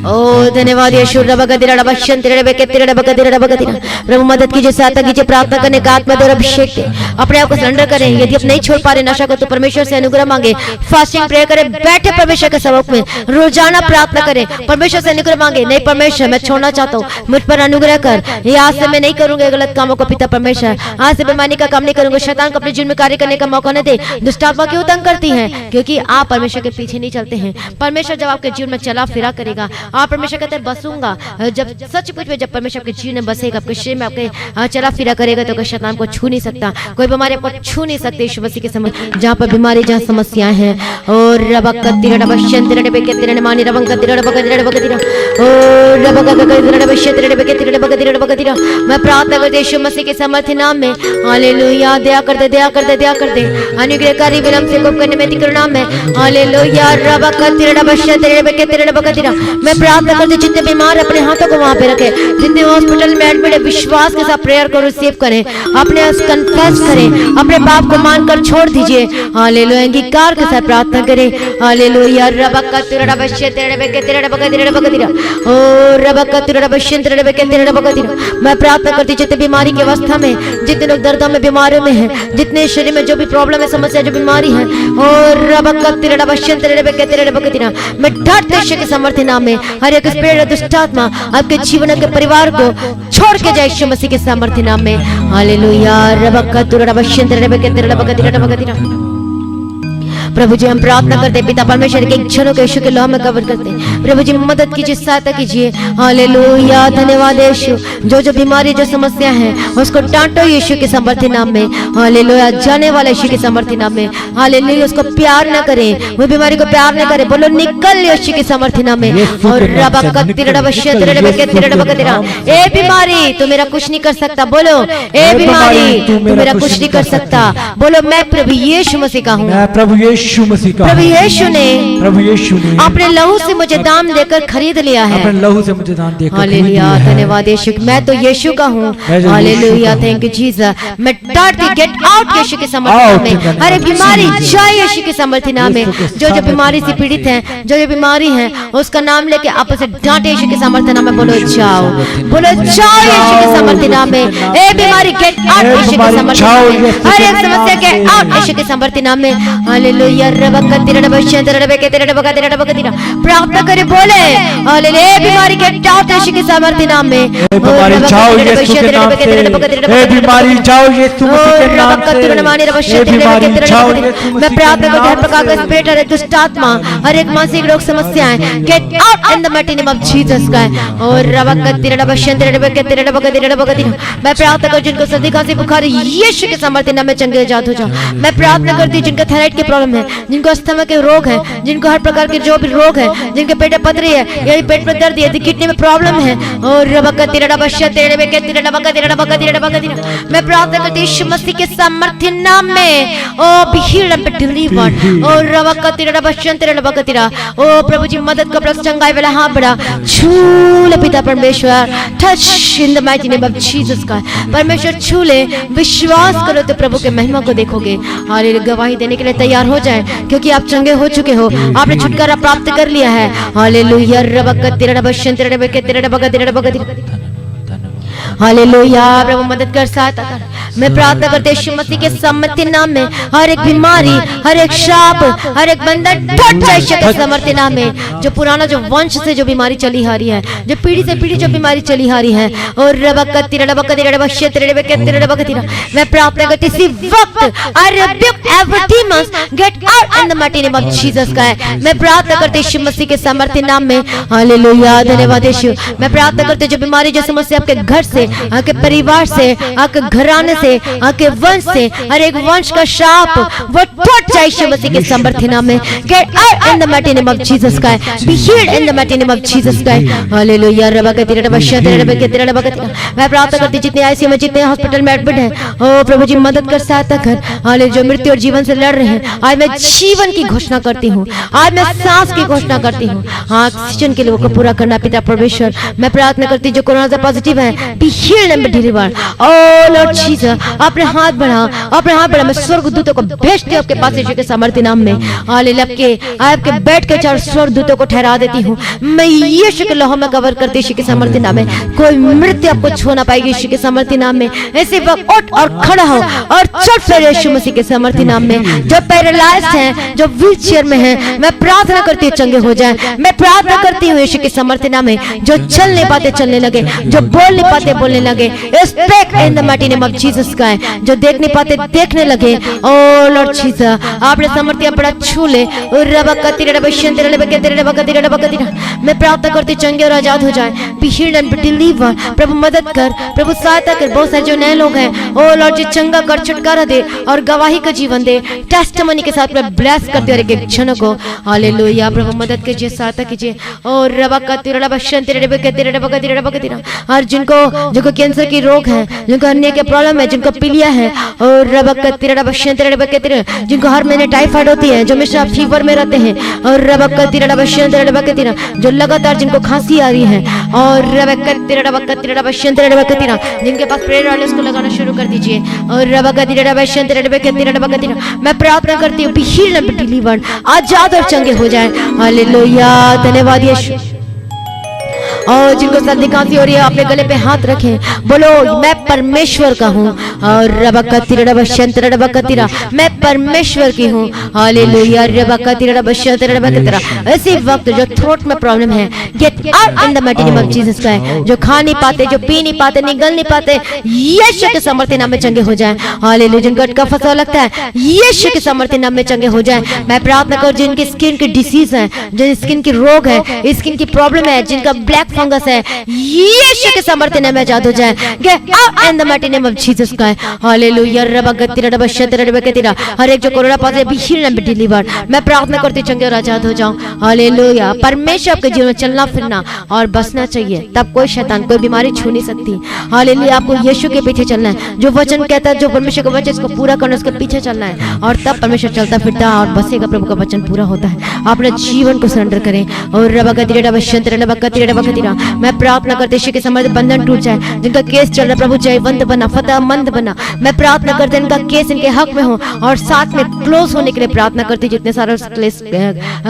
ओ धन्यवाद यीशु, रबगदिरा रबशंतिरा रबकेतिरा रबगदिरा रबगदिरा। प्रभु मदद कीजिए, सहायता कीजिए, प्रार्थना करने का आत्मा दे और अभिषेक दे। अपने आप को सरेंडर करें। यदि आप नहीं छोड़ पा रहे नशा को, तो परमेश्वर से अनुग्रह मांगे, फास्टिंग प्रेयर करें, बैठे परमेश्वर के सबक में, रोजाना प्रार्थना करें, परमेश्वर से अनुग्रह मांगे। नहीं परमेश्वर, मैं छोड़ना चाहता हूँ, मुझ पर अनुग्रह कर। ये आज से मैं नहीं करूंगा गलत कामों को पिता परमेश्वर। आज से बेईमानी का काम नहीं करूंगा। शैतान को अपने जीवन में कार्य करने का मौका न दे। दुष्ट आत्मा क्यों तंग करती है? क्योंकि आप परमेश्वर के पीछे नहीं चलते हैं। परमेश्वर जब आपके जीवन में चला फिरा करेगा, आप परमेश्वर कहते हैं बसूंगा। जब सचमुच में जब परमेश्वर आपके जीवन में बसेगा, आपके शरीर में आपके चला फिरा करेगा, तो कोई शैतान को छू नहीं सकता, कोई बीमारी आपको छू नहीं सकती। यीशु मसीह के समय जहाँ पर बीमारी, जहाँ समस्याएं हैं, और रबकतिरा रबशंतिरा रबकेतिरा मानी रबंकतिरा रबकतिरा रबकतिरा, और रबकतिरा रबशंतिरा रबकेतिरा रबकतिरा रबकतिरा। मैं प्रार्थना करती हूं यीशु मसीह के सामर्थ्य नाम में। हालेलुया, दया कर दे, दया कर दे, दया कर दे। अनुग्रहकारी विलंब से कोप करने में तिकर नाम है। हालेलुया, रबकतिरा रबशंतिरा रबकेतिरा रबकतिरा। मैं प्रार्थना करती हूं जितने बीमार अपने हाथों को वहां पे रखे, जितने हॉस्पिटल में एडमिट है, विश्वास के साथ प्रेयर को रिसीव करें, अपने कन्फेस करें, अपने पाप को मानकर छोड़ दीजिए। हालेलुया, अंगीकार के साथ प्रार्थना करें। हालेलुया, रबकतिरा रबशंतिरा रबकेतिरा रबकतिरा रबकतिरा, ओ रबकतिरा रबशंतिरा रबकेतिरा रबकतिरा। मैं प्रार्थना करती हूं जितने बीमारी की अवस्था में, जितने लोग दर्दों में, बीमारियों में हैं, जितने शरीर में जो भी प्रॉब्लम है, समस्या, जो बीमारी है, और रबकतिरा रबशंतिरा रबकेतिरा रबकतिरा। मैं डरते यीशु के सामर्थ्य नाम में हर एक स्पिरिट, दुष्ट आत्मा आपके जीवन के परिवार को छोड़ के जाए यीशु मसीह के सामर्थ्य नाम में। हालेलुया, रबकतिरा रबशंतिरा रबकेतिरा रबकतिरा रबकतिरा। प्रभु जी हम प्रार्थना करते पिता परमेश्वर के क्षणों के यीशु के लौह में कवर करते। प्रभु जी मदद कीजिए, सहायता कीजिए। हालेलुया, धन्यवाद यीशु। जो बीमारी, जो समस्या है, उसको डांटो यीशु के सामर्थ्य नाम में। हालेलुया, जाने वाले यीशु के सामर्थ्य नाम में। हालेलुया, उसको प्यार न करें, वो बीमारी को प्यार न करे, बोलो निकल यीशु के सामर्थ्य नाम में। और रबकतिरा रबशंतिरा रबकेतिरा रबकतिरा। ए बीमारी तू मेरा कुछ नहीं कर सकता, बोलो ए बीमारी तू मेरा कुछ नहीं कर सकता, बोलो मैं प्रभु यीशु मसीह का हूँ। प्रभु यीशु मसीह का। प्रभु यीशु ने अपने लहू से मुझे दाम देकर खरीद लिया है। अपने लहू से मुझे दाम देकर हालेलुया, धन्यवाद यीशु। मैं तो यीशु का हूँ। Hallelujah, thank you Jesus. मैं डरती गेट आउट यीशु के सामर्थ्य नाम में। हर एक बीमारी जाए यीशु के सामर्थ्य नाम में। जो बीमारी से पीड़ित हैं, जो बीमारी है, उसका नाम लेके आप उसे डांटे यीशु के सामर्थ्य नाम में। बोलो जाओ, बोलो जाओ यीशु के सामर्थ्य नाम में। ए बीमारी गेट आउट यीशु के सामर्थ्य नाम में। हर एक समस्या के आउट यीशु के सामर्थ्य नाम में। हालेलुया, रबकतिरा रबशंतिरा रबकेतिरा रबकतिरा रबकतिरा। प्रार्थना करे, बोले हालेलुया, बीमारी गेट आउट यीशु के सामर्थ्य नाम में। बीमारी जाओ यीशु के नाम से। ए बीमारी जाओ यीशु मसीह के नाम से। मैं प्रार्थना करती हूं हर प्रकार का स्पिरिट, हर एक दुष्ट आत्मा, हर एक मानसिक रोग समस्याएं gate out in the mighty name of Jesus Christ. और रबकतिरा रबशंतिरा रबकेतिरा रबकतिरा रबकतिरा। मैं प्रार्थना करती हूं जिनको सर्दी खांसी बुखार यीशु के सामर्थ्य नाम में चंगे आजाद हो जाओ। मैं प्रार्थना करती हूं जिनको थायराइड की प्रॉब्लम है, जिनको अस्थमा के रोग है, जिनको हर प्रकार के जो भी रोग है, जिनके पेट में पथरी है, या पेट में दर्द है, किडनी में प्रॉब्लम है, और रबकतिरा रबशंतिरा रबकेतिरा रबकतिरा रबकतिरा रबकतिरा। मैं प्रार्थना करती हूं यीशु मसीह के सामर्थ्य नाम में। O be healed and delivered. और रबकतिरा रबशंतिरा रबकतिरा। ओ प्रभु जी मदद कर, चंगाई वाला हाथ बढ़ा, छू ले पिता परमेश्वर। Touch in the mighty name of Jesus का। परमेश्वर छू ले, विश्वास करो तो प्रभु के महिमा को देखोगे। हालेलुया, गवाही देने के लिए तैयार हो जाए, क्योंकि आप चंगे हो चुके हो, आपने छुटकारा प्राप्त कर लिया है। हालेलुया, रबकतिरा रबशंतिरा रबकेतिरा रबकतिरा रबकतिरा। हालेलुया, प्रभु मदद कर, सहायता कर। मैं प्रार्थना करते यीशु मसीह के सामर्थ्य नाम में हर एक बीमारी, हर एक शाप, हर एक बंधन टूट जाए यीशु के सामर्थ्य नाम में। जो पुराना, जो वंश से जो बीमारी चली आ रही है, जो पीढ़ी से पीढ़ी जो बीमारी चली आ रही है, और रबकतिरा रबकतिरा रबशंतिरा रबकेतिरा रबकतिरा। मैं प्रार्थना करती इसी वक्त आई rebuke every demons gate out in the mighty name of Jesus का। मैं प्रार्थना करती यीशु मसीह के सामर्थ्य नाम में। हालेलुया, धन्यवाद यीशु। मैं प्रार्थना करती जो बीमारी, जो समस्या आपके घर से, से, आपके परिवार से, आपके घराने से, आपके वंश से हर एक वंश का शाप वो टूट जाए यीशु मसीह के सामर्थ्य नाम में। Get out in the mighty name of Jesus Christ. Be healed in the mighty name of Jesus Christ. Hallelujah. रबा के तेरे मैं प्रार्थना करती जितने आईसीयू में, जितने हॉस्पिटल में एडमिट हैं, ओ प्रभु जी मदद कर, सहायता कर। हालेलुया। जो मृत्यु और जीवन से लड़ रहे हैं, आज मैं जीवन की घोषणा करती हूँ, आज मैं सांस की घोषणा करती हूँ। हाँ, ऑक्सीजन के लोगों को पूरा करना पिता परमेश्वर। मैं प्रार्थना करती जो कोरोना से पॉजिटिव है, be healed and be delivered. O Lord Jesus, अपने हाथ बढ़ाओ, अपने हाथ बढ़ाओ। मैं स्वर्गदूतों को भेजती हूँ आपके पास यीशु के सामर्थ्य नाम में। हालेलुया। आपके बेड के चारों स्वर्गदूतों को ठहरा देती हूँ मैं यीशु के लहू में कवर करती यीशु के सामर्थ्य नाम में। कोई मृत्यु आपको छू ना पाएगी यीशु के सामर्थ्य नाम में। ऐसे वक्त उठ और खड़ा हो और चल फिर यीशु मसीह के सामर्थ्य नाम में। जो पैरालाइज्ड हैं, जो व्हील चेयर में हैं, मैं प्रार्थना करती हूँ चंगे हो जाए। मैं प्रार्थना करती हूँ यीशु के सामर्थ्य नाम में। जो चल नहीं पाते चलने लगे, जो बोल नहीं पाते बोलने लगे, speak in the mighty name of Jesus Christ. जो देख नहीं पाते देखने लगे, ओ लॉर्ड जीसस आपने सामर्थ्य बड़ा छू ले। मैं प्रार्थना करती चंगे और आजाद हो जाए, be healed and be delivered. प्रभु मदद कर, प्रभु सहायता कर। बहुत सारे जो नए लोग हैं, ओ लॉर्ड जी चंगा कर, छुटकारा दे और गवाही का जीवन दे। टेस्टिमनी के साथ मैं ब्लेस करते और एक जनों को। हालेलुया। प्रभु मदद कीजिए, सहायता कीजिए। और और जिनको कैंसर की रोग है, जिनको अन्य के प्रॉब्लम है, जिनको पीलिया है, और जिनको हर महीने टाइफाइड होती है, जो हमेशा फीवर में रहते हैं, और जो लगातार जिनको खांसी आ रही है, और जिनके पास प्रेयर वाले उसको लगाना शुरू कर दीजिए। और मैं प्रार्थना करती हूँ be healed and be delivered, आजाद और चंगे हो जाए। हालेलुया। धन्यवाद यीशु। और जिनको सर्दी खांसी हो रही है, अपने गले पे हाथ रखें, बोलो मैं परमेश्वर का हूँ। और मैं परमेश्वर की हूँ। हालेलुया। ऐसे वक्त जो थ्रोट में प्रॉब्लम है, gate out in the mighty name of Jesus Christ. जो खा नहीं पाते, जो पी नहीं पाते, निगल नहीं पाते, यीशु के सामर्थ्य नाम में चंगे हो जाए। हालेलुया। जिनको अटका फंसा लगता है, यीशु के सामर्थ्य नाम में चंगे हो जाए। मैं प्रार्थना कर जिनकी स्किन की डिसीज है, जिन स्किन की रोग है, स्किन की प्रॉब्लम है, जिनका ब्लैक फंगस है, यीशु के सामर्थ्य नाम में आजाद हो जाए। Get out in the mighty name of Jesus Christ. Hallelujah. हर एक जो corona positive be healed and be delivered. मैं प्रार्थना करती चंगे और आजाद हो जाऊं। हालेलुया। परमेश्वर के जीवन में चलना फिरना और बसना चाहिए, तब कोई शैतान, कोई बीमारी छू नहीं सकती। हालेलुया। आपको यीशु के पीछे चलना है। जो वचन कहता है, जो परमेश्वर का वचन, इसको पूरा करना, उसके पीछे चलना है, और तब परमेश्वर चलता फिरता और बसेगा। प्रभु का वचन पूरा होता है। अपने जीवन को सरेंडर करें। और मैं प्रार्थना करते यीशु के सामर्थ्य बंधन टूट जाए। जिनका केस चल रहा है, प्रभु जयवंत बना, फतेहमंद बना। मैं प्रार्थना करते इनका केस इनके हक में हो, और साथ में क्लोज होने के लिए प्रार्थना करती। जितने सारे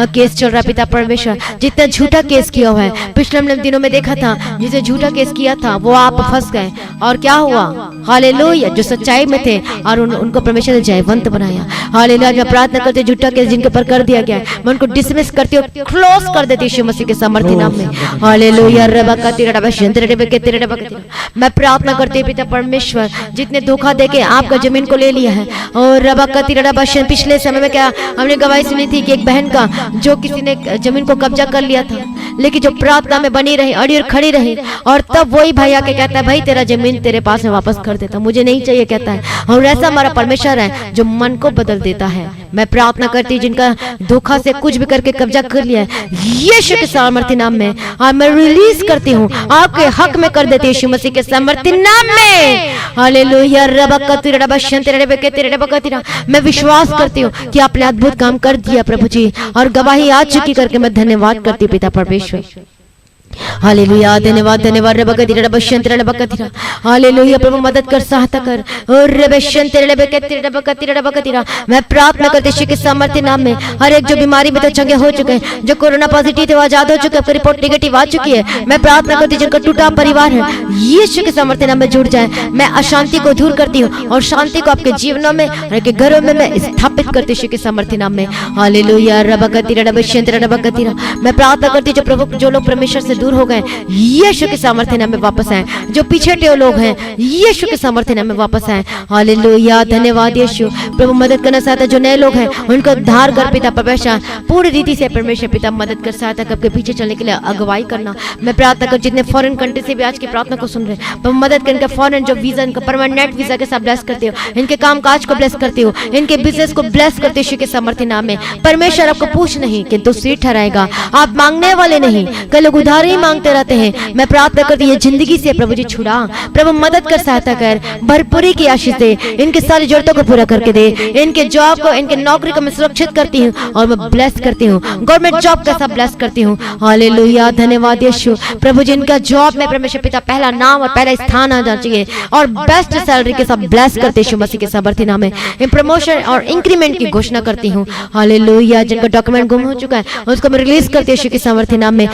केस चल रहा है पिता परमेश्वर, जितना झूठा केस किया हुआ है, पिछले दिनों में देखा था, जिसे झूठा केस किया था वो आप फंस गए, और क्या हुआ? हालेलुया। जो सच्चाई में थे और उनको परमेश्वर ने जयवंत बनाया। हालेलुया। मैं प्रार्थना करते झूठा केस जिनके ऊपर कर दिया गया है, मैं उनको डिसमिस करती हूँ, क्लोज कर देती यीशु मसीह के सामर्थ्य नाम में। हालेलुया। मैं प्रार्थना करती हूँ पिता परमेश्वर, जितने धोखा देके आपका जमीन को ले लिया है, और पिछले समय में क्या हमने गवाही सुनी थी कि एक बहन का जो किसी ने जमीन को कब्जा कर लिया था, लेकिन जो प्रार्थना में बनी रही, अड़ी और खड़ी रही, और तब वही भाई आके कहता है, भाई तेरा जमीन तेरे पास में वापस कर देता, मुझे नहीं चाहिए कहता है। और ऐसा हमारा परमेश्वर है जो मन को बदल देता है। मैं प्रार्थना करती जिनका धोखा से कुछ भी करके कब्जा कर लिया है, यीशु के सामर्थ्य नाम में और मैं रिलीज करती हूँ, आपके हक में कर देती यीशु मसीह के सामर्थ्य नाम में। हालेलुया। मैं विश्वास करती हूँ कि आपने अद्भुत काम कर दिया प्रभु जी, और गवाही आ चुकी करके मैं धन्यवाद करती हूँ पिता परमेश्वर। हालेलुया। धन्यवाद धन्यवाद। हालेलुया। प्रभु मदद कर, सहायता कर। मैं प्रार्थना करती यीशु के सामर्थ्य नाम में हर एक जो बीमारी में तो चंगे हो चुके हैं, जो कोरोना पॉजिटिव थे वो आजाद हो चुके हैं, रिपोर्ट नेगेटिव आ चुकी है। मैं प्रार्थना करती जिनका टूटा परिवार है, यीशु के सामर्थ्य नाम में जुड़ जाए। मैं अशांति को दूर करती हूँ और शांति को आपके जीवनों में, आपके घरों में मैं स्थापित करती यीशु के सामर्थ्य नाम में। हालेलुया। मैं प्रार्थना करती जो प्रभु, जो लोग परमेश्वर से दूर हो गए यीशु के सामर्थ्य नाम में वापस आए, जो पीछे हटे लोग हैं यीशु के सामर्थ्य नाम में वापस आए। हालेलुया, धन्यवाद यीशु। प्रभु मदद करना चाहता है, जो नए लोग हैं उनको उद्धार कर पिता परमेश्वर पूरी रीति से परमेश्वर पिता मदद कर सहायता करके पीछे चलने के लिए अगुवाई करना। मैं प्रार्थना कर जितने फॉरेन कंट्री से भी आज की प्रार्थना को सुन रहे हैं, प्रभु मदद कर इनका फॉरेन जो वीजा, इनका परमानेंट वीजा के साथ ब्लेस करते हो, इनके काम काज को ब्लेस करते हो, इनके बिजनेस को ब्लेस करते हो यीशु के सामर्थ्य नाम में। परमेश्वर आपको पूछ नहीं किंतु सीट ठहराएगा, आप मांगने वाले नहीं, कई लोग उधार ही मांगते रहते हैं। मैं प्रार्थना करती हूँ जिंदगी से प्रभु जी छुड़ा, प्रभु मदद कर सहायता कर, भरपूरी की आशीष दे, इनकी सारी जरूरतों को पूरा करके दे, इनके जॉब को, इनके नौकरी को मैं सुरक्षित करती हूँ और मैं ब्लेस करती हूँ, गवर्नमेंट जॉब का सब ब्लेस करती हूँ। हालेलुया, धन्यवाद यीशु। प्रभु जी इनका जॉब में परमेश्वर पिता पहला नाम और पहला स्थान आ जाना चाहिए और बेस्ट सैलरी के साथ ब्लेस करते यीशु मसीह के सामर्थ्य नाम में। इन प्रमोशन और इंक्रीमेंट की घोषणा करती हूँ। हालेलुया, जिनका डॉक्यूमेंट गुम हो चुका है उसको मैं रिलीज करती हूँ यीशु के सामर्थ्य नाम में।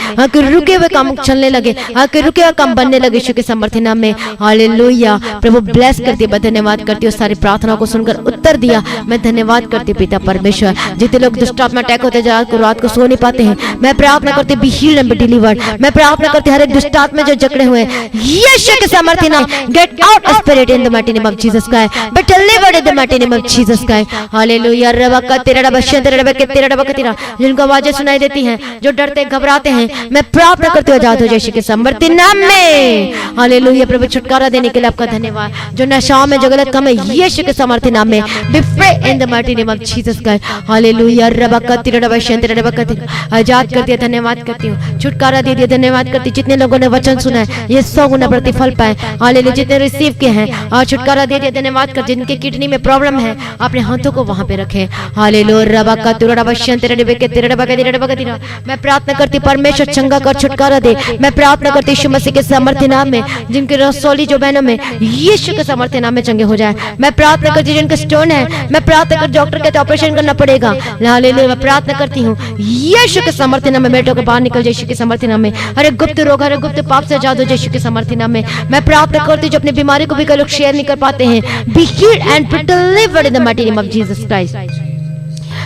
रुके हुए काम चलने लगे, रुके हुए काम बनने लगे यीशु के सामर्थ्य नाम में। हालेलुया, प्रभु ब्लेस करती है। धन्यवाद करती हूँ सारी प्रार्थनाओं को सुनकर उत्तर दिया, मैं धन्यवाद करती पिता परमेश्वर। जितने लोग दुष्ट आत्मा अटैक होते जा रात को सो नहीं पाते हैं, मैं प्रार्थना करती B healed and be delivered. मैं प्रार्थना करती हर एक दुष्ट आत्मा जो जकड़े हुए यीशु के सामर्थ्य नाम, get out spirit in the mighty name of Jesus Christ, be delivered in the mighty name of Jesus Christ. Hallelujah, रबका तेरा रबशं तेरा रबके तेरा रबका तेरा, जिनको आवाजें सुनाई देती हैं, जो डरते घबराते हैं, मैं प्रार्थना करती हूँ आजाद हो यीशु के सामर्थ्य नाम में। हालेलुया, प्रभु छुटकारा देने के लिए आपका धन्यवाद। जो नशाओं में जो गलत काम है यीशु के सामर्थ्य नाम में, be free in the mighty name of Jesus Christ. Hallelujah, रबका तेरा रबशं तेरा रबका तेरा, आजाद करती है। धन्यवाद करती हूँ, छुटकारा दे दिया। धन्यवाद करती जितने लोगों ने वचन सुना है ये 100 गुना प्रतिफल पाए। हालेलुया, जितने रिसीव किए हैं और छुटकारा दे दिया। धन्यवाद कर जिनके किडनी में प्रॉब्लम है अपने हाथों को वहां पे रखें। हालेलुया, रबका तेरा रबशं तेरा रबके तेरा रबका तेरा रबका तेरा, मैं प्रार्थना करती परमेश्वर चंगा कर, छुटकारा दे। मैं प्रार्थना करती यीशु मसीह के सामर्थ्य नाम में, जिनके रसोली जो बहनों में यीशु के सामर्थ्य नाम में चंगे हो जाए। मैं प्रार्थना करती जिनके स्टोन है, मैं प्रार्थना कर डॉक्टर कहते ऑपरेशन करना पड़ेगा। हालेलुया, मैं प्रार्थना करती हूँ यीशु के सामर्थ्य नाम में बेटों के बाहर निकल जाए यीशु के सामर्थ्य नाम में। हर एक गुप्त रोग, हर एक गुप्त पाप से आजाद हो जाए यीशु के सामर्थ्य नाम में। मैं प्रार्थना करती हूँ जो अपनी बीमारी को भी कई लोग शेयर नहीं कर पाते हैं, be healed and be delivered in the mighty name of Jesus Christ.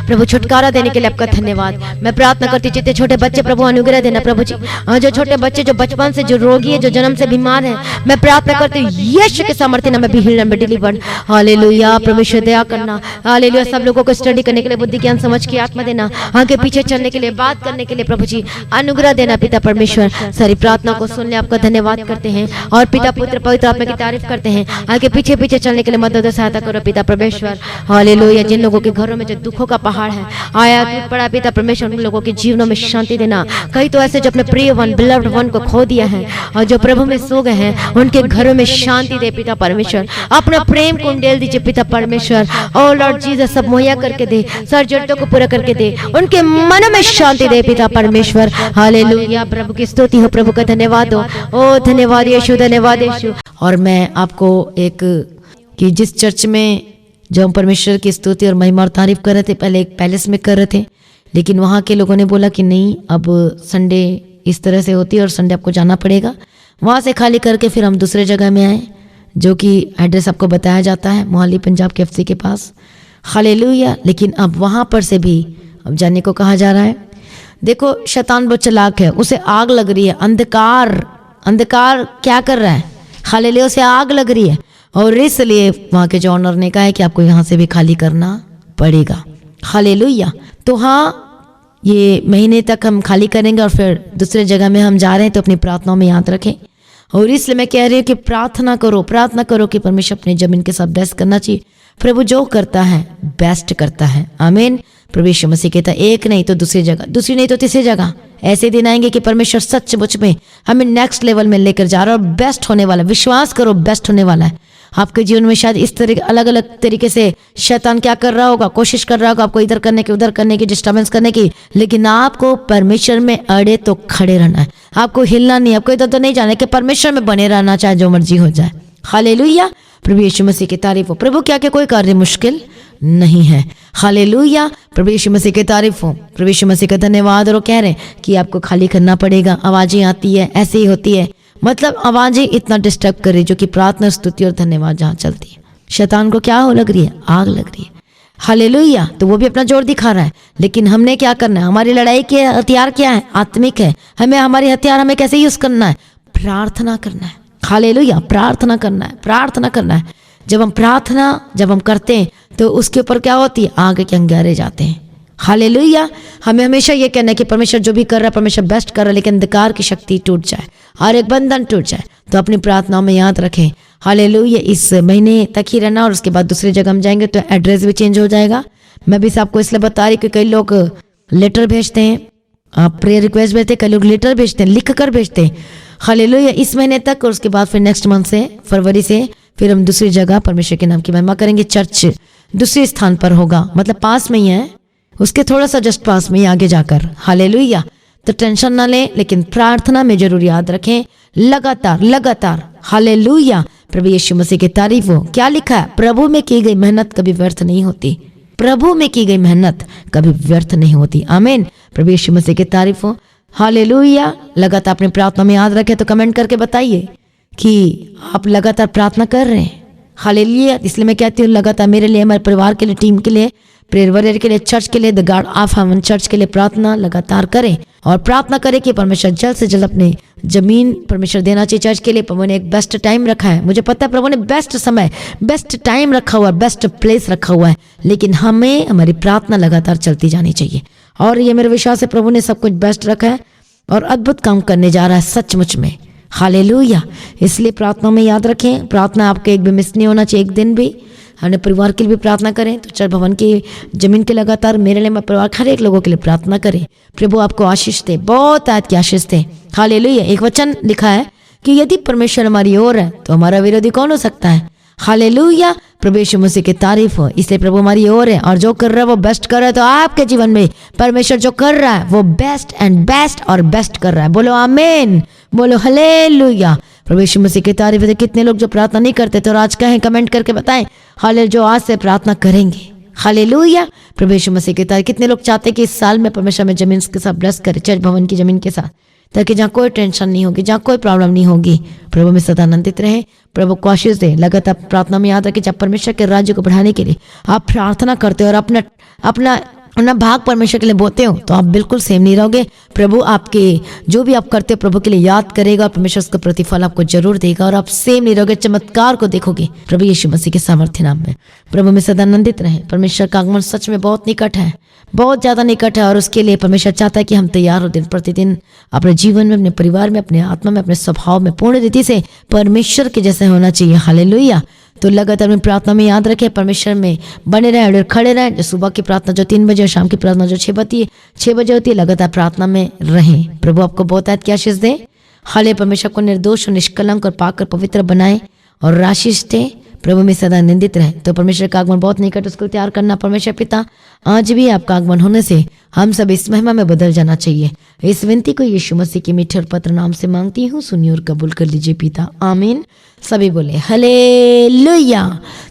प्रभु छुटकारा देने के लिए आपका धन्यवाद। मैं प्रार्थना करती जितने छोटे बच्चे प्रभु अनुग्रह देना प्रभु जी, जो छोटे बच्चे जो बचपन से जो रोगी है, जो जन्म से बीमार है, मैं प्रार्थना करती हूँ यीशु के सामर्थ्य नाम में B healed and be delivered. Hallelujah, परमेश्वर दया करना। हालेलुया, सब लोगों को स्टडी करने के लिए बुद्धि ज्ञान समझ की आत्मा देना, आगे पीछे चलने के लिए, बात करने के लिए प्रभु जी अनुग्रह देना पिता परमेश्वर। सारी प्रार्थना को सुनने आपका धन्यवाद करते हैं और पिता पुत्र पवित्र आत्मा की तारीफ करते हैं। आगे पीछे पीछे चलने के लिए मदद सहायता करो पिता परमेश्वर। हालेलुया, जिन लोगों के घरों में जो दुखों का पहाड़ है आया टूट पड़ा पिता परमेश्वर, उन लोगों के जीवनों में शांति देना। कई तो ऐसे जो अपने प्रिय वन बिलव्ड वन को खो दिया है और जो प्रभु में सो गए हैं, उनके घरों में शांति दे पिता परमेश्वर। अपना प्रेम को उंडेल दीजिए पिता परमेश्वर। ओ लॉर्ड जीसस, सब मुहैया करके दे, सर जरूरतों को पूरा करके दे, उनके मन में शांति दे पिता परमेश्वर। हालेलुया, प्रभु की स्तुति हो, प्रभु का धन्यवाद हो। ओ धन्यवाद यीशु, धन्यवाद यीशु। और मैं आपको एक कि जिस चर्च में जो हम परमेश्वर की स्तुति और महिमा और तारीफ कर रहे थे, पहले एक पैलेस में कर रहे थे, लेकिन वहाँ के लोगों ने बोला कि नहीं, अब संडे इस तरह से होती है और संडे आपको जाना पड़ेगा। वहाँ से खाली करके फिर हम दूसरे जगह में आए, जो कि एड्रेस आपको बताया जाता है मोहाली पंजाब के एफसी के पास। हालेलुया, लेकिन अब वहाँ पर से भी अब जाने को कहा जा रहा है। देखो, शैतान बहुत चालाक है, उसे आग लग रही है, अंधकार क्या कर रहा है? हालेलुया, उसे आग लग रही है और इसलिए वहाँ के जो ऑनर ने कहा है कि आपको यहाँ से भी खाली करना पड़ेगा। हालेलुया, तो हाँ, ये महीने तक हम खाली करेंगे और फिर दूसरे जगह में हम जा रहे हैं, तो अपनी प्रार्थनाओं में याद रखें। और इसलिए मैं कह रही हूँ कि प्रार्थना करो कि परमेश्वर अपने जमीन के साथ बेस्ट करना चाहिए। प्रभु जो करता है बेस्ट करता है। आमीन। प्रभु यीशु मसीह कहता है, एक नहीं तो दूसरी जगह, दूसरी नहीं तो तीसरी जगह। ऐसे दिन आएंगे कि परमेश्वर सचमुच में हमें नेक्स्ट लेवल में लेकर जा रहा है और बेस्ट होने वाला है। विश्वास करो, बेस्ट होने वाला है आपके जीवन में। शायद इस तरह अलग अलग तरीके से शैतान क्या कर रहा होगा, कोशिश कर रहा होगा आपको इधर करने की, उधर करने की, डिस्टर्बेंस करने की, लेकिन आपको परमेश्वर में अड़े तो खड़े रहना है। आपको हिलना नहीं, आपको इधर तो नहीं जाना, कि परमेश्वर में बने रहना, चाहे जो मर्जी हो जाए। हालेलुया, प्रभु यीशु मसीह की तारीफ हो। प्रभु क्या कोई कार्य मुश्किल नहीं है। हालेलुया, प्रभु यीशु मसीह की तारीफ हो। प्रभु यीशु मसीह का धन्यवाद। और वो कह रहे हैं कि आपको खाली करना पड़ेगा। आवाजें आती है, ऐसे ही होती है, मतलब आवाजें इतना डिस्टर्ब कर रही, जो कि प्रार्थना, स्तुति और धन्यवाद जहाँ चलती है। शैतान को क्या हो लग रही है? आग लग रही है। हालेलुया। तो वो भी अपना जोर दिखा रहा है, लेकिन हमने क्या करना है? हमारी लड़ाई के हथियार क्या है? आत्मिक है। हमें हमारे हथियार हमें कैसे यूज करना है? प्रार्थना करना है। हालेलुया, प्रार्थना करना है, प्रार्थना करना है। जब हम करते हैं तो उसके ऊपर क्या होती है? आग के अंगारे जाते हैं। हालेलुया। हमें हमेशा ये कहना है कि परमेश्वर जो भी कर रहा है परमेश्वर बेस्ट कर रहा है, लेकिन अंधकार की शक्ति टूट जाए, हर एक बंधन टूट जाए। तो अपनी प्रार्थनाओं में याद रखें। हालेलुया। इस महीने तक ही रहना और उसके बाद दूसरी जगह हम जाएंगे तो एड्रेस भी चेंज हो जाएगा। मैं भी आपको इसलिए बता रही कि कई लोग लेटर भेजते हैं, आप प्रेयर रिक्वेस्ट भेजते हैं, कई लोग लेटर भेजते हैं, लिख कर भेजते हैं। हालेलुया। इस महीने तक और उसके बाद फिर नेक्स्ट मंथ से, फरवरी से फिर हम दूसरी जगह परमेश्वर के नाम की महिमा करेंगे। चर्च दूसरे स्थान पर होगा, मतलब पास में ही है, उसके थोड़ा सा जस्ट पास में ही आगे जाकर। हालेलुया। तो टेंशन ना लें, लेकिन प्रार्थना में जरूर याद रखें, लगातार लगातार। हालेलुया। प्रभु यीशु मसीह की तारीफ हो। क्या लिखा है? प्रभु में की गई मेहनत कभी व्यर्थ नहीं होती। प्रभु में की गई मेहनत कभी व्यर्थ नहीं होती। आमीन। प्रभु यीशु मसीह की तारीफ हो। हालेलुया। लगातार अपनी प्रार्थना में याद रखें। तो कमेंट करके बताइए कि आप लगातार प्रार्थना कर रहे हैं। हालेलुया। इसलिए मैं कहती हूँ लगातार मेरे लिए, हमारे परिवार के लिए, टीम के लिए, प्रेयर वॉरियर के लिए, चर्च के लिए, the guard of haven church के लिए प्रार्थना लगातार करें और प्रार्थना करें कि परमेश्वर जल्द से जल्द अपने जमीन परमेश्वर देना चाहिए चर्च के लिए। प्रभु ने एक बेस्ट टाइम रखा है, मुझे पता है प्रभु ने बेस्ट समय, बेस्ट टाइम रखा हुआ है, बेस्ट प्लेस रखा हुआ है, लेकिन हमें हमारी प्रार्थना लगातार चलती जानी चाहिए। और ये मेरा विश्वास है प्रभु ने सब कुछ बेस्ट रखा है और अद्भुत काम करने जा रहा है सचमुच में। हालेलुया। इसलिए प्रार्थना में याद रखें, प्रार्थना आपके एक भी मिस नहीं होना चाहिए, एक दिन भी। अपने परिवार के लिए भी प्रार्थना करें। तो चर्च भवन की जमीन के लगातार मेरे लिए, मैं परिवार हर एक लोगों के लिए प्रार्थना करें। प्रभु आपको आशीष दे, बहुत आयत की आशीष दे। हालेलुया। एक वचन लिखा है कि यदि परमेश्वर हमारी ओर है तो हमारा विरोधी कौन हो सकता है? हालेलुया। प्रभु यीशु मसीह की तारीफ हो। इसलिए प्रभु हमारी ओर है और जो कर रहा है वो बेस्ट कर रहा है। तो आपके जीवन में परमेश्वर जो कर रहा है वो बेस्ट एंड बेस्ट और बेस्ट कर रहा है। बोलो आमीन, बोलो हालेलुया। प्रभु यीशु मसीह की तारीफ है। कितने लोग जो प्रार्थना नहीं करते तो आज कहें, कमेंट करके बताएं हाले जो आज से प्रार्थना करेंगे। हालेलुया। प्रभु यीशु मसीह की तारीफ। कितने लोग चाहते हैं कि इस साल में परमेश्वर में जमीन के साथ ब्लेस करे, चर्च भवन की जमीन के साथ, ताकि जहाँ कोई टेंशन नहीं होगी, जहाँ कोई प्रॉब्लम नहीं होगी। प्रभु में सदा आनंदित रहे, प्रभु को आशीष दे। लगातार प्रार्थना में याद रखें, जब परमेश्वर के राज्य को बढ़ाने के लिए आप प्रार्थना करते हो और अपना भाग परमेश्वर के लिए बोते हो तो आप बिल्कुल सेम नहीं रहोगे। प्रभु आपके जो भी आप करते हो प्रभु के लिए याद करेगा और परमेश्वर उसका प्रतिफल आपको जरूर देगा और आप सेम नहीं रहोगे, चमत्कार को देखोगे प्रभु यीशु मसीह के सामर्थ्य नाम में। प्रभु में सदा आनंदित रहे। परमेश्वर का आगमन सच में बहुत निकट है, बहुत ज़्यादा निकट है और उसके लिए परमेश्वर चाहता है कि हम तैयार हो दिन प्रतिदिन अपने जीवन में, अपने परिवार में, अपने आत्मा में, अपने स्वभाव में पूर्ण रीति से परमेश्वर के जैसे होना चाहिए। हालेलुया। तो लगातार में प्रार्थना में याद रखें, परमेश्वर में बने रहें और खड़े रहें। जो सुबह की प्रार्थना जो 3 बजे और शाम की प्रार्थना जो 6 बजे होती है, लगातार प्रार्थना में रहें। प्रभु आपको बहुत आयत की आशीष दे। हाले परमेश्वर को निर्दोष और निष्कलंक और पाकर पवित्र बनाए और आशीष दे। प्रभु में सदा आनंदित रहे। तो परमेश्वर का आगमन बहुत निकट, उसको तैयार करना। परमेश्वर पिता आज भी आपका आगमन होने से हम सब इस महिमा में बदल जाना चाहिए। इस विनती को यीशु मसीह के मीठे और पवित्र नाम से मांगती हूँ, सुनिए और कबूल कर लीजिए पिता। आमीन। सभी बोले हालेलुया।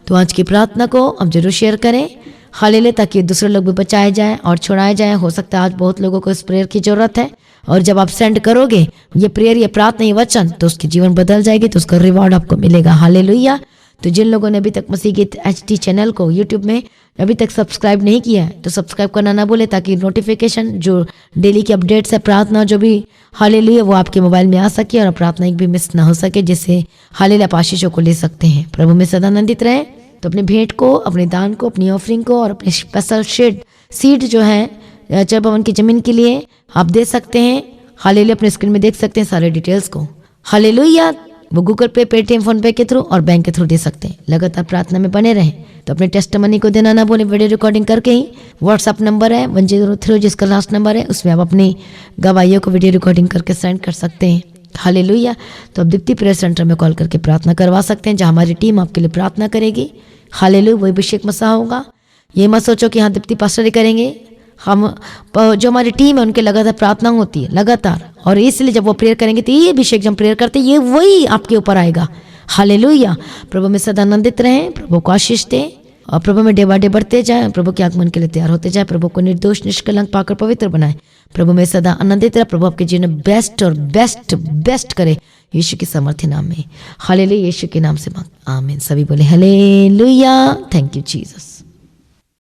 तो आज की प्रार्थना को अब जरूर शेयर करें, हालेलुया, ताकि दूसरे लोग भी बचाए जाएं और छुड़ाए जाएं। हो सकता है आज बहुत लोगों को इस प्रेयर की जरूरत है और जब आप सेंड करोगे ये प्रेयर, ये प्रार्थना, ये वचन, तो उसकी जीवन बदल जाएगी, तो उसका रिवॉर्ड आपको मिलेगा। हालेलुया। तो जिन लोगों ने अभी तक मसीह गीत HD चैनल को यूट्यूब में अभी तक सब्सक्राइब नहीं किया है तो सब्सक्राइब करना ना भूले, ताकि नोटिफिकेशन जो डेली की अपडेट्स है, प्रार्थना जो भी हालेलुया वो आपके मोबाइल में आ सके और प्रार्थना एक भी मिस ना हो सके, जिससे हालेलुया आप आशीषों को ले सकते हैं। प्रभु में सदा आनंदित रहे। तो अपने भेंट को, अपने दान को, अपनी ऑफरिंग को और अपने स्पेशल सीड जो है चर्च भवन की जमीन के लिए आप दे सकते हैं। हालेलुया अपने स्क्रीन में देख सकते हैं सारे डिटेल्स को। हालेलुया। वो गूगल पे, पेटीएम, फोन पे के थ्रू और बैंक के थ्रू दे सकते हैं। लगातार प्रार्थना में बने रहें। तो अपने टेस्टिमनी को देना ना भूलें, वीडियो रिकॉर्डिंग करके ही। व्हाट्सअप नंबर है 1003 जिसका लास्ट नंबर है, उसमें आप अपनी गवाहियों को वीडियो रिकॉर्डिंग करके सेंड कर सकते हैं। हालेलुया। तो आप दीप्ति प्रेयर सेंटर में कॉल करके प्रार्थना करवा सकते हैं, जहाँ हमारी टीम आपके लिए प्रार्थना करेगी। हालेलुया। वही अभिषेक मसीह होगा। ये मत सोचो कि हाँ दीप्ति पास्टर ही करेंगे, हम जो हमारी टीम है उनके लगातार प्रार्थना होती है लगातार, और इसलिए जब वो प्रेयर करेंगे तो ये अभिषेक जब प्रेयर करते ये वही आपके ऊपर आएगा। हालेलुया। प्रभु में सदा आनंदित रहें, प्रभु को आशीष दें और प्रभु में डे बाय डे बढ़ते जाए, प्रभु के आगमन के लिए तैयार होते जाए, प्रभु को निर्दोष निष्कलंक पाकर पवित्र बनाए। प्रभु में सदा आनंदित रहे। प्रभु आपके जीवन में बेस्ट और बेस्ट करे, यीशु के सामर्थ्य नाम में। हालेलुया। यीशु के नाम से मांग, आमीन। सभी बोले हालेलुया। Thank you Jesus.